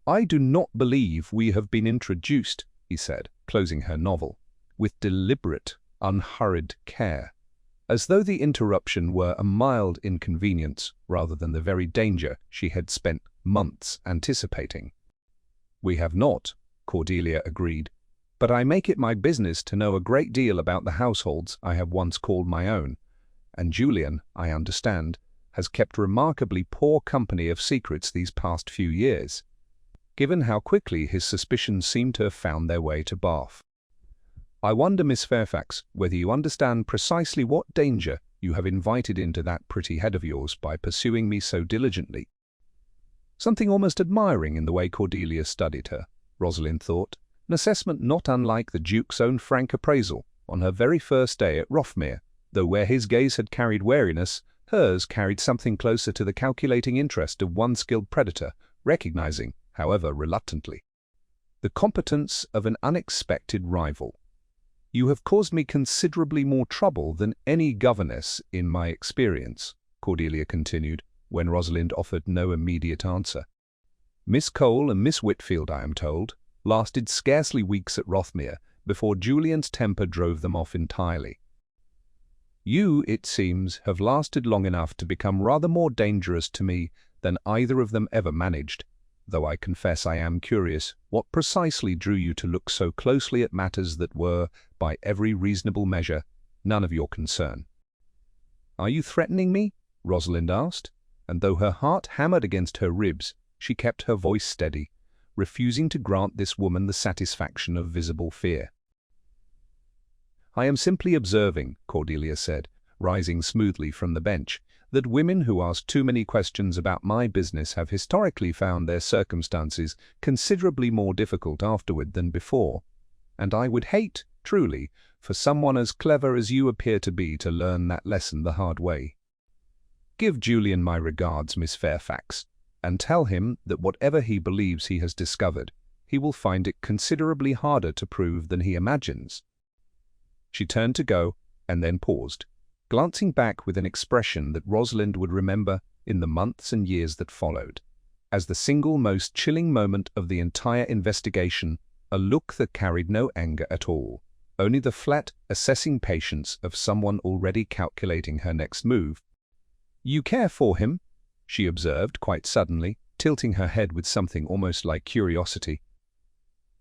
"I do not believe we have been introduced," he said, closing her novel, with deliberate, unhurried care, as though the interruption were a mild inconvenience rather than the very danger she had spent months anticipating. "We have not," Cordelia agreed, "but I make it my business to know a great deal about the households I have once called my own, and Julian, I understand, has kept remarkably poor company of secrets these past few years, given how quickly his suspicions seem to have found their way to Bath. I wonder, Miss Fairfax, whether you understand precisely what danger you have invited into that pretty head of yours by pursuing me so diligently." Something almost admiring in the way Cordelia studied her, Rosalind thought, an assessment not unlike the Duke's own frank appraisal on her very first day at Rothmere, though where his gaze had carried wariness, hers carried something closer to the calculating interest of one skilled predator, recognizing, however reluctantly, the competence of an unexpected rival. "You have caused me considerably more trouble than any governess in my experience," Cordelia continued, when Rosalind offered no immediate answer. "Miss Cole and Miss Whitfield, I am told, lasted scarcely weeks at Rothmere before Julian's temper drove them off entirely. You, it seems, have lasted long enough to become rather more dangerous to me than either of them ever managed, though I confess I am curious what precisely drew you to look so closely at matters that were, by every reasonable measure, none of your concern." "Are you threatening me?" Rosalind asked, and though her heart hammered against her ribs, she kept her voice steady, refusing to grant this woman the satisfaction of visible fear. "I am simply observing," Cordelia said, rising smoothly from the bench, "that women who ask too many questions about my business have historically found their circumstances considerably more difficult afterward than before, and I would hate, truly, for someone as clever as you appear to be to learn that lesson the hard way. Give Julian my regards, Miss Fairfax, and tell him that whatever he believes he has discovered, he will find it considerably harder to prove than he imagines." She turned to go, and then paused, glancing back with an expression that Rosalind would remember in the months and years that followed, as the single most chilling moment of the entire investigation a look that carried no anger at all, only the flat, assessing patience of someone already calculating her next move. "You care for him?" she observed quite suddenly, tilting her head with something almost like curiosity.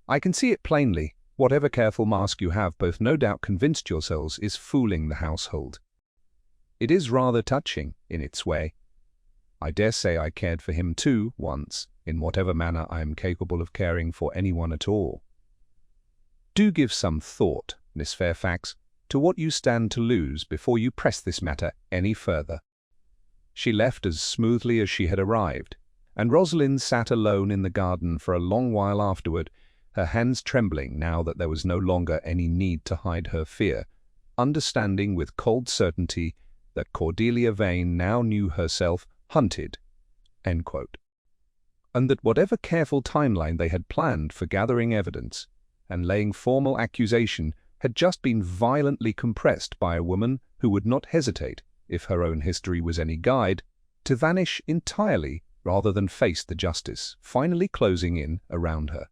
"I can see it plainly. Whatever careful mask you have both no doubt convinced yourselves is fooling the household. It is rather touching, in its way. I dare say I cared for him too, once, in whatever manner I am capable of caring for anyone at all. Do give some thought, Miss Fairfax, to what you stand to lose before you press this matter any further." She left as smoothly as she had arrived, and Rosalind sat alone in the garden for a long while afterward, her hands trembling now that there was no longer any need to hide her fear, understanding with cold certainty that Cordelia Vane now knew herself hunted, end quote, and that whatever careful timeline they had planned for gathering evidence and laying formal accusation had just been violently compressed by a woman who would not hesitate, if her own history was any guide, to vanish entirely rather than face the justice finally closing in around her.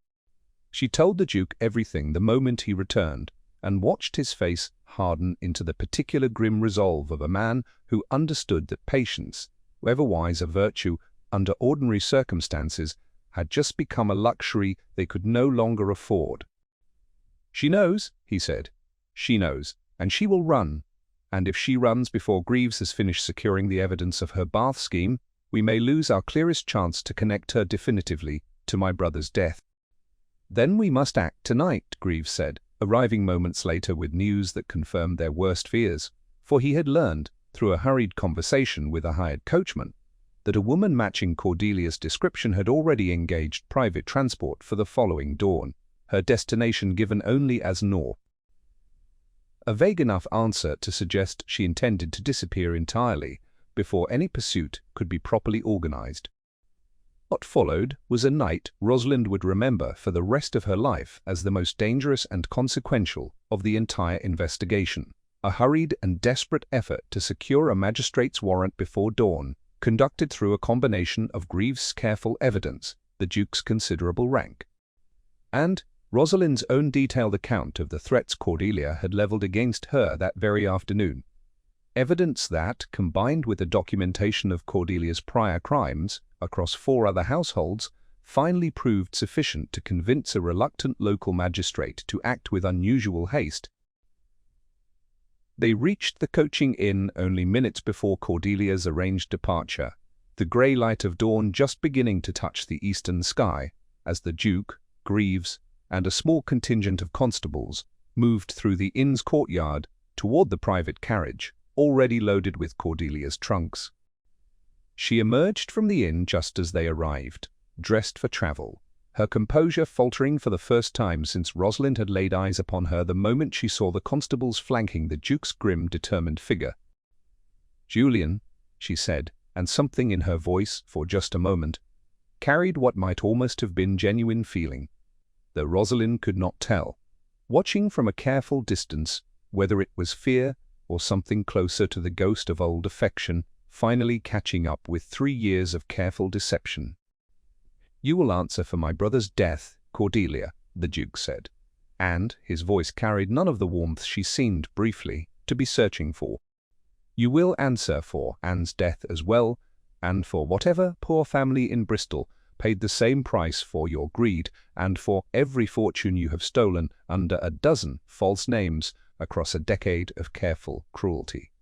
She told the Duke everything the moment he returned, and watched his face harden into the particular grim resolve of a man who understood that patience, however wise a virtue under ordinary circumstances, had just become a luxury they could no longer afford. "She knows," he said. "She knows, and she will run. And if she runs before Greaves has finished securing the evidence of her Bath scheme, we may lose our clearest chance to connect her definitively to my brother's death." "Then we must act tonight," Greaves said, arriving moments later with news that confirmed their worst fears, for he had learned, through a hurried conversation with a hired coachman, that a woman matching Cordelia's description had already engaged private transport for the following dawn, her destination given only as north. A vague enough answer to suggest she intended to disappear entirely before any pursuit could be properly organized. What followed was a night Rosalind would remember for the rest of her life as the most dangerous and consequential of the entire investigation. A hurried and desperate effort to secure a magistrate's warrant before dawn, conducted through a combination of Greaves' careful evidence, the Duke's considerable rank, and Rosalind's own detailed account of the threats Cordelia had leveled against her that very afternoon. Evidence that, combined with the documentation of Cordelia's prior crimes across 4 other households, finally proved sufficient to convince a reluctant local magistrate to act with unusual haste. They reached the coaching inn only minutes before Cordelia's arranged departure, the grey light of dawn just beginning to touch the eastern sky, as the Duke, Greaves, and a small contingent of constables moved through the inn's courtyard toward the private carriage, already loaded with Cordelia's trunks. She emerged from the inn just as they arrived, dressed for travel, her composure faltering for the first time since Rosalind had laid eyes upon her the moment she saw the constables flanking the Duke's grim, determined figure. "Julian," she said, and something in her voice, for just a moment, carried what might almost have been genuine feeling, though Rosalind could not tell, watching from a careful distance whether it was fear or something closer to the ghost of old affection finally catching up with 3 years of careful deception. "You will answer for my brother's death, Cordelia," the Duke said, and his voice carried none of the warmth she seemed, briefly, to be searching for. "You will answer for Anne's death as well, and for whatever poor family in Bristol paid the same price for your greed, and for every fortune you have stolen under a dozen false names across a decade of careful cruelty.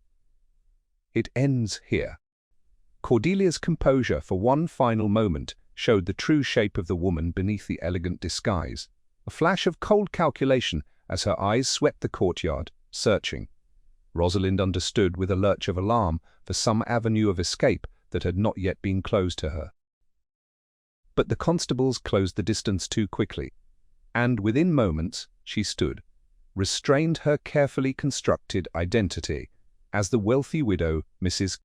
It ends here." Cordelia's composure for one final moment showed the true shape of the woman beneath the elegant disguise, a flash of cold calculation as her eyes swept the courtyard, searching. Rosalind understood with a lurch of alarm for some avenue of escape that had not yet been closed to her. But the constables closed the distance too quickly, and within moments she stood, restrained her carefully constructed identity as the wealthy widow Mrs.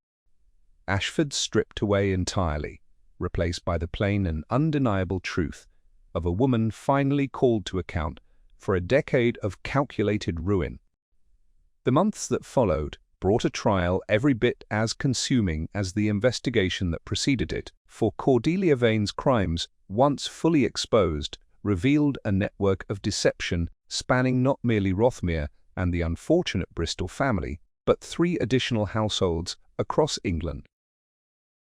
Ashford, stripped away entirely, replaced by the plain and undeniable truth of a woman finally called to account for a decade of calculated ruin. The months that followed brought a trial every bit as consuming as the investigation that preceded it, for Cordelia Vane's crimes, once fully exposed, revealed a network of deception spanning not merely Rothmere and the unfortunate Bristol family, but 3 additional households across England.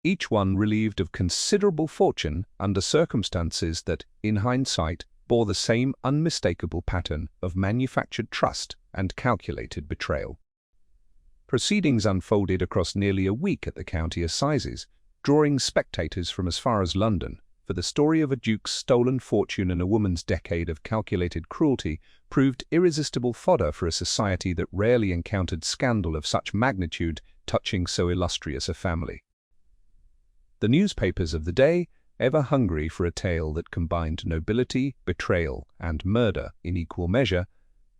Each one relieved of considerable fortune under circumstances that, in hindsight, bore the same unmistakable pattern of manufactured trust and calculated betrayal. Proceedings unfolded across nearly a week at the county assizes, drawing spectators from as far as London, for the story of a duke's stolen fortune and a woman's decade of calculated cruelty proved irresistible fodder for a society that rarely encountered scandal of such magnitude touching so illustrious a family. The newspapers of the day, ever hungry for a tale that combined nobility, betrayal, and murder in equal measure,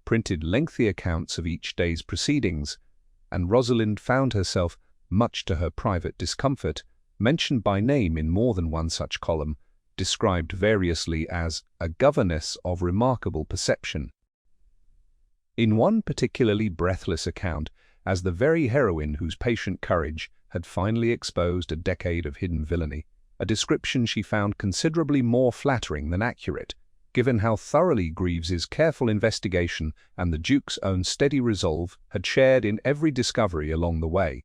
printed lengthy accounts of each day's proceedings, and Rosalind found herself, much to her private discomfort, mentioned by name in more than one such column, described variously as a governess of remarkable perception. In one particularly breathless account, as the very heroine whose patient courage had finally exposed a decade of hidden villainy, a description she found considerably more flattering than accurate, given how thoroughly Greaves's careful investigation and the Duke's own steady resolve had shared in every discovery along the way.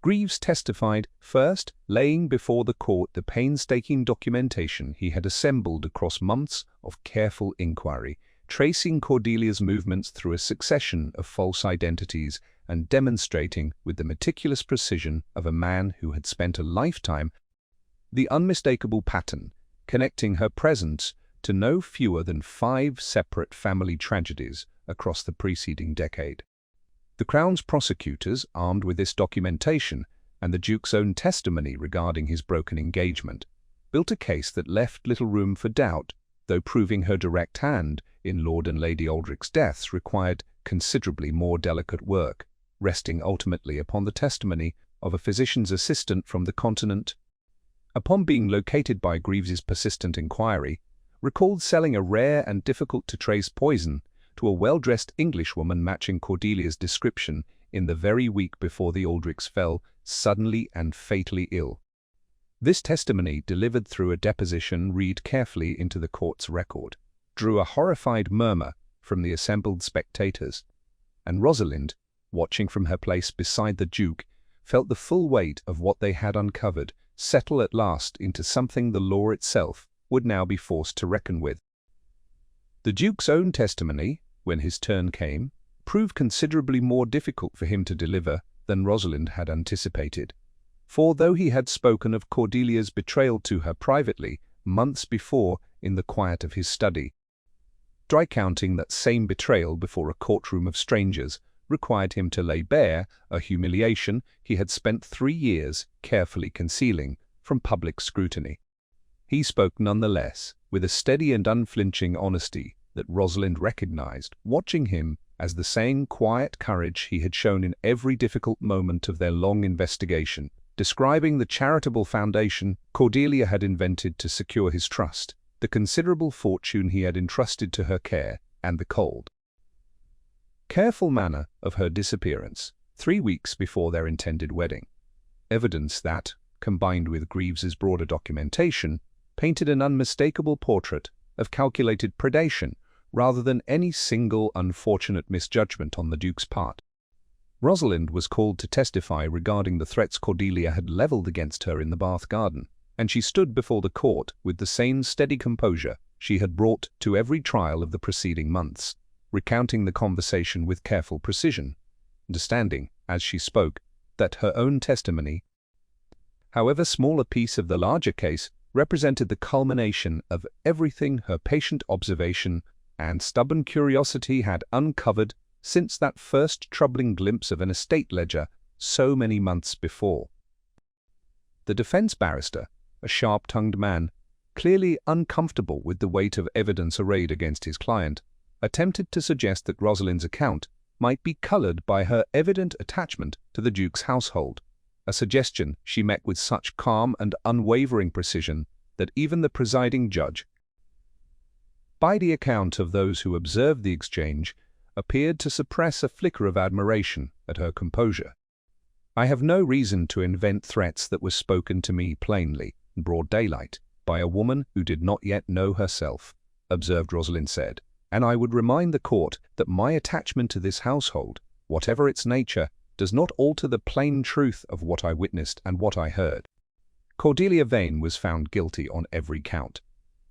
Greaves testified, first laying before the court the painstaking documentation he had assembled across months of careful inquiry, tracing Cordelia's movements through a succession of false identities and demonstrating with the meticulous precision of a man who had spent a lifetime the unmistakable pattern connecting her presence to no fewer than 5 separate family tragedies across the preceding decade. The Crown's prosecutors, armed with this documentation and the Duke's own testimony regarding his broken engagement, built a case that left little room for doubt, though proving her direct hand in Lord and Lady Aldrich's deaths required considerably more delicate work, resting ultimately upon the testimony of a physician's assistant from the Continent. Upon being located by Greaves's persistent inquiry, recalled selling a rare and difficult-to-trace poison to a well-dressed Englishwoman matching Cordelia's description in the very week before the Aldrichs fell suddenly and fatally ill. This testimony, delivered through a deposition read carefully into the court's record, drew a horrified murmur from the assembled spectators, and Rosalind, watching from her place beside the Duke, felt the full weight of what they had uncovered settle at last into something the law itself would now be forced to reckon with. The Duke's own testimony, when his turn came, proved considerably more difficult for him to deliver than Rosalind had anticipated. For though he had spoken of Cordelia's betrayal to her privately months before in the quiet of his study, dry counting that same betrayal before a courtroom of strangers required him to lay bare a humiliation he had spent 3 years carefully concealing from public scrutiny. He spoke nonetheless with a steady and unflinching honesty that Rosalind recognized, watching him as the same quiet courage he had shown in every difficult moment of their long investigation, describing the charitable foundation Cordelia had invented to secure his trust, the considerable fortune he had entrusted to her care, and the cold, careful manner of her disappearance 3 weeks before their intended wedding. Evidence that, combined with Greaves's broader documentation, painted an unmistakable portrait of calculated predation rather than any single unfortunate misjudgment on the Duke's part. Rosalind was called to testify regarding the threats Cordelia had leveled against her in the Bath garden, and she stood before the court with the same steady composure she had brought to every trial of the preceding months, recounting the conversation with careful precision, understanding, as she spoke, that her own testimony, however small a piece of the larger case, represented the culmination of everything her patient observation and stubborn curiosity had uncovered since that first troubling glimpse of an estate ledger so many months before. The defense barrister, a sharp-tongued man, clearly uncomfortable with the weight of evidence arrayed against his client, attempted to suggest that Rosalind's account might be colored by her evident attachment to the Duke's household, a suggestion she met with such calm and unwavering precision that even the presiding judge, by the account of those who observed the exchange, appeared to suppress a flicker of admiration at her composure. "I have no reason to invent threats that were spoken to me plainly, in broad daylight, by a woman who did not yet know herself," observed Rosalind said, and I would remind the court that my attachment to this household, whatever its nature, does not alter the plain truth of what I witnessed and what I heard. Cordelia Vane was found guilty on every count.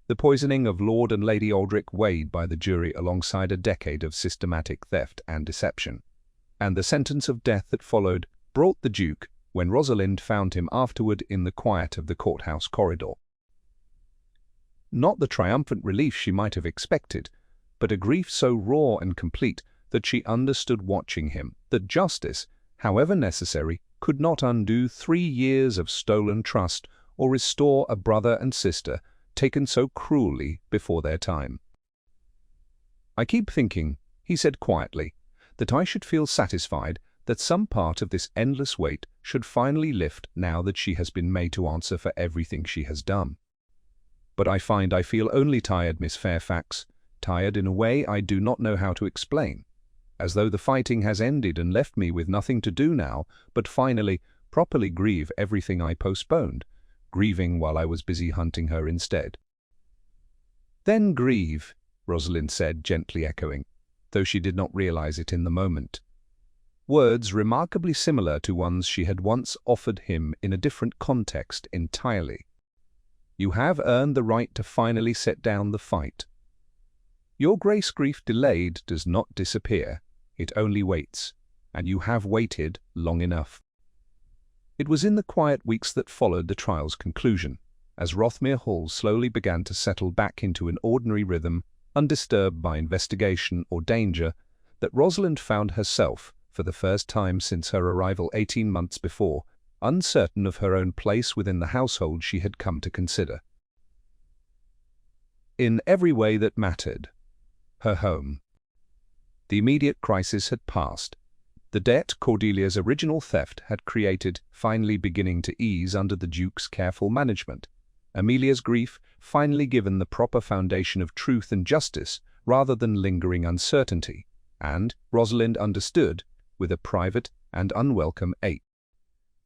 The poisoning of Lord and Lady Aldrich weighed by the jury alongside a decade of systematic theft and deception, and the sentence of death that followed brought the Duke when Rosalind found him afterward in the quiet of the courthouse corridor. Not the triumphant relief she might have expected, but a grief so raw and complete that she understood watching him that justice, however necessary, could not undo 3 years of stolen trust or restore a brother and sister taken so cruelly before their time. "I keep thinking," he said quietly, "that I should feel satisfied that some part of this endless weight should finally lift now that she has been made to answer for everything she has done. But I find I feel only tired, Miss Fairfax, tired in a way I do not know how to explain, as though the fighting has ended and left me with nothing to do now but finally, properly grieve everything I postponed, grieving while I was busy hunting her instead." "Then grieve," Rosalind said, gently echoing, though she did not realize it in the moment. Words remarkably similar to ones she had once offered him in a different context entirely. "You have earned the right to finally set down the fight. Your Grace, grief delayed does not disappear, it only waits, and you have waited long enough." It was in the quiet weeks that followed the trial's conclusion, as Rothmere Hall slowly began to settle back into an ordinary rhythm, undisturbed by investigation or danger, that Rosalind found herself, for the first time since her arrival 18 months before, uncertain of her own place within the household she had come to consider. In every way that mattered. Her home. The immediate crisis had passed. The debt Cordelia's original theft had created finally beginning to ease under the Duke's careful management. Amelia's grief finally given the proper foundation of truth and justice rather than lingering uncertainty, and Rosalind understood, with a private and unwelcome ache,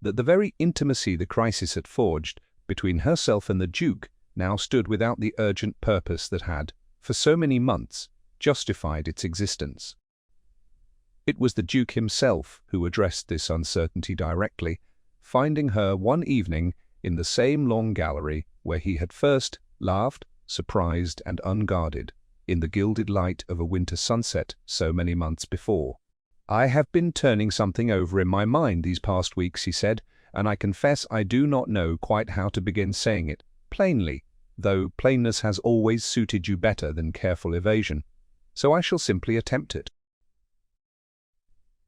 that the very intimacy the crisis had forged between herself and the Duke now stood without the urgent purpose that had, for so many months, justified its existence. It was the Duke himself who addressed this uncertainty directly, finding her one evening in the same long gallery where he had first laughed, surprised and unguarded, in the gilded light of a winter sunset so many months before. "I have been turning something over in my mind these past weeks," he said, "and I confess I do not know quite how to begin saying it plainly, though plainness has always suited you better than careful evasion, so I shall simply attempt it.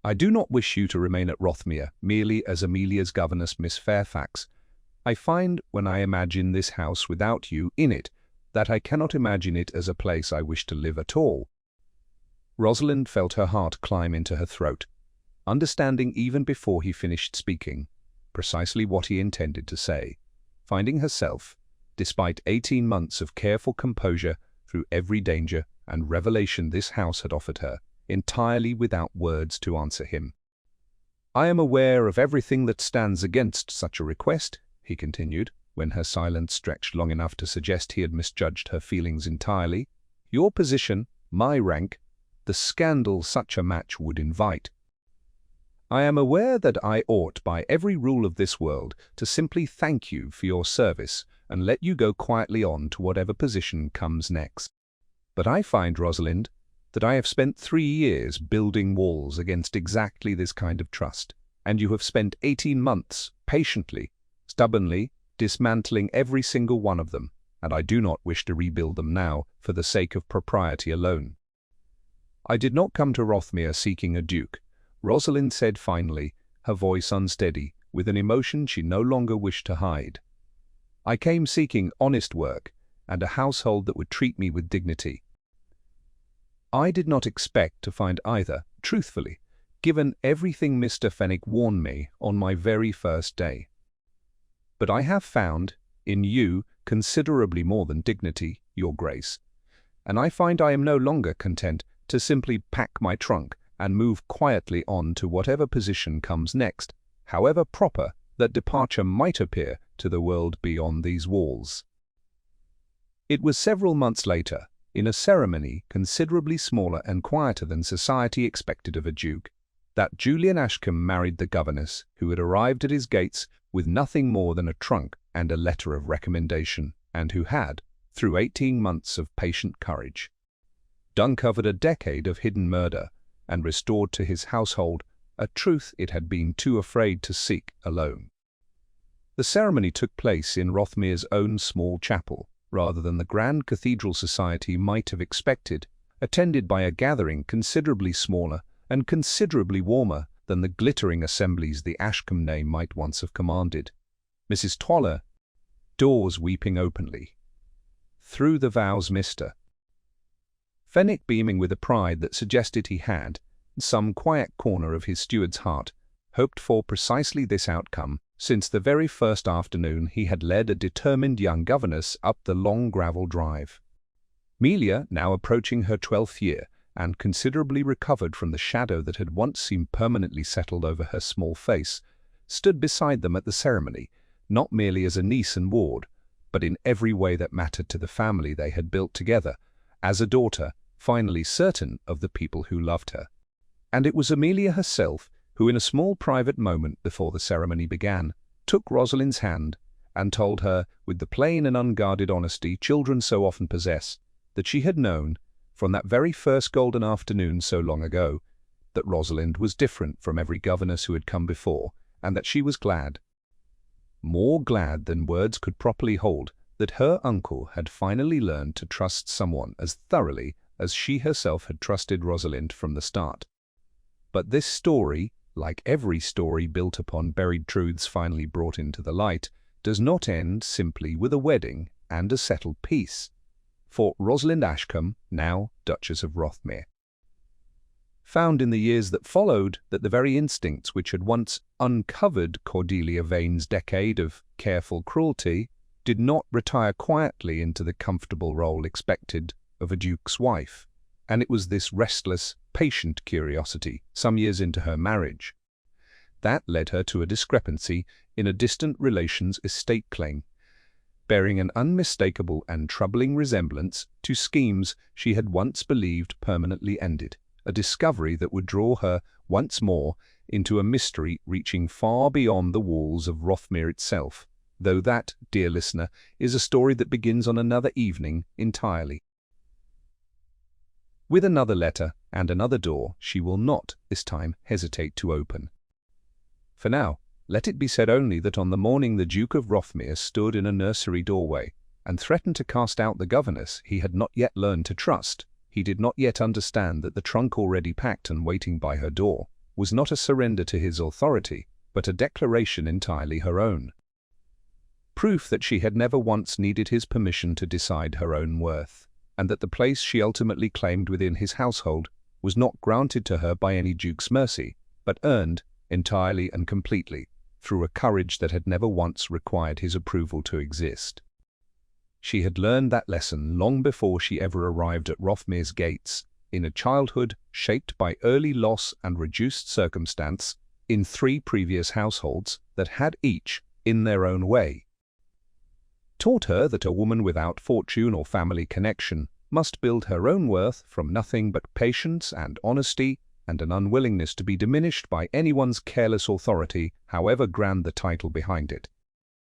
I do not wish you to remain at Rothmere merely as Amelia's governess, Miss Fairfax. I find, when I imagine this house without you in it, that I cannot imagine it as a place I wish to live at all." Rosalind felt her heart climb into her throat, understanding even before he finished speaking precisely what he intended to say, finding herself, despite 18 months of careful composure through every danger and revelation this house had offered her, entirely without words to answer him. "I am aware of everything that stands against such a request," he continued, when her silence stretched long enough to suggest he had misjudged her feelings entirely. "Your position, my rank, the scandal such a match would invite. I am aware that I ought, by every rule of this world, to simply thank you for your service and let you go quietly on to whatever position comes next. But I find, Rosalind, that I have spent 3 years building walls against exactly this kind of trust, and you have spent 18 months patiently, stubbornly, dismantling every single one of them, and I do not wish to rebuild them now for the sake of propriety alone." "I did not come to Rothmere seeking a duke," Rosalind said finally, her voice unsteady, with an emotion she no longer wished to hide. "I came seeking honest work, and a household that would treat me with dignity. I did not expect to find either, truthfully, given everything Mr. Fenwick warned me on my very first day. But I have found, in you, considerably more than dignity, Your Grace, and I find I am no longer content to simply pack my trunk and move quietly on to whatever position comes next, however proper that departure might appear to the world beyond these walls." It was several months later, in a ceremony considerably smaller and quieter than society expected of a duke, that Julian Ashcombe married the governess, who had arrived at his gates with nothing more than a trunk and a letter of recommendation, and who had, through 18 months of patient courage, uncovered a decade of hidden murder and restored to his household a truth it had been too afraid to seek alone. The ceremony took place in Rothmere's own small chapel, rather than the grand cathedral society might have expected, attended by a gathering considerably smaller and considerably warmer than the glittering assemblies the Ashcombe name might once have commanded. Mrs. Toller, doors weeping openly. Through the vows, Mr. Fenwick beaming with a pride that suggested he had, in some quiet corner of his steward's heart, hoped for precisely this outcome, since the very first afternoon he had led a determined young governess up the long gravel drive. Melia, now approaching her 12th year, and considerably recovered from the shadow that had once seemed permanently settled over her small face, stood beside them at the ceremony, not merely as a niece and ward, but in every way that mattered to the family they had built together, as a daughter, finally certain of the people who loved her. And it was Amelia herself who, in a small private moment before the ceremony began, took Rosalind's hand and told her, with the plain and unguarded honesty children so often possess, that she had known, from that very first golden afternoon so long ago, that Rosalind was different from every governess who had come before, and that she was glad, more glad than words could properly hold, that her uncle had finally learned to trust someone as thoroughly as she herself had trusted Rosalind from the start. But this story, like every story built upon buried truths finally brought into the light, does not end simply with a wedding and a settled peace. For Rosalind Ashcombe, now Duchess of Rothmere, found in the years that followed that the very instincts which had once uncovered Cordelia Vane's decade of careful cruelty did not retire quietly into the comfortable role expected of a duke's wife, and it was this restless, patient curiosity, some years into her marriage, that led her to a discrepancy in a distant relation's estate claim, bearing an unmistakable and troubling resemblance to schemes she had once believed permanently ended, a discovery that would draw her once more into a mystery reaching far beyond the walls of Rothmere itself, though that, dear listener, is a story that begins on another evening entirely. With another letter and another door she will not, this time, hesitate to open. For now, let it be said only that on the morning the Duke of Rothmere stood in a nursery doorway and threatened to cast out the governess he had not yet learned to trust, he did not yet understand that the trunk already packed and waiting by her door was not a surrender to his authority, but a declaration entirely her own. Proof that she had never once needed his permission to decide her own worth, and that the place she ultimately claimed within his household was not granted to her by any duke's mercy, but earned, entirely and completely, through a courage that had never once required his approval to exist. She had learned that lesson long before she ever arrived at Rothmere's gates, in a childhood shaped by early loss and reduced circumstance, in 3 previous households that had each, in their own way, taught her that a woman without fortune or family connection must build her own worth from nothing but patience and honesty and an unwillingness to be diminished by anyone's careless authority, however grand the title behind it.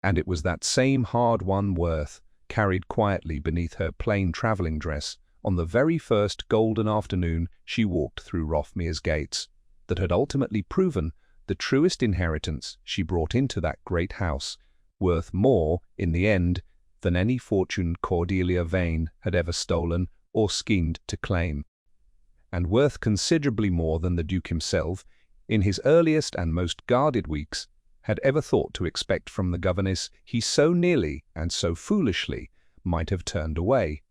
And it was that same hard-won worth, carried quietly beneath her plain travelling dress on the very first golden afternoon she walked through Rothmere's gates, that had ultimately proven the truest inheritance she brought into that great house, worth more, in the end, than any fortune Cordelia Vane had ever stolen or schemed to claim, and worth considerably more than the Duke himself, in his earliest and most guarded weeks, had ever thought to expect from the governess he so nearly and so foolishly might have turned away.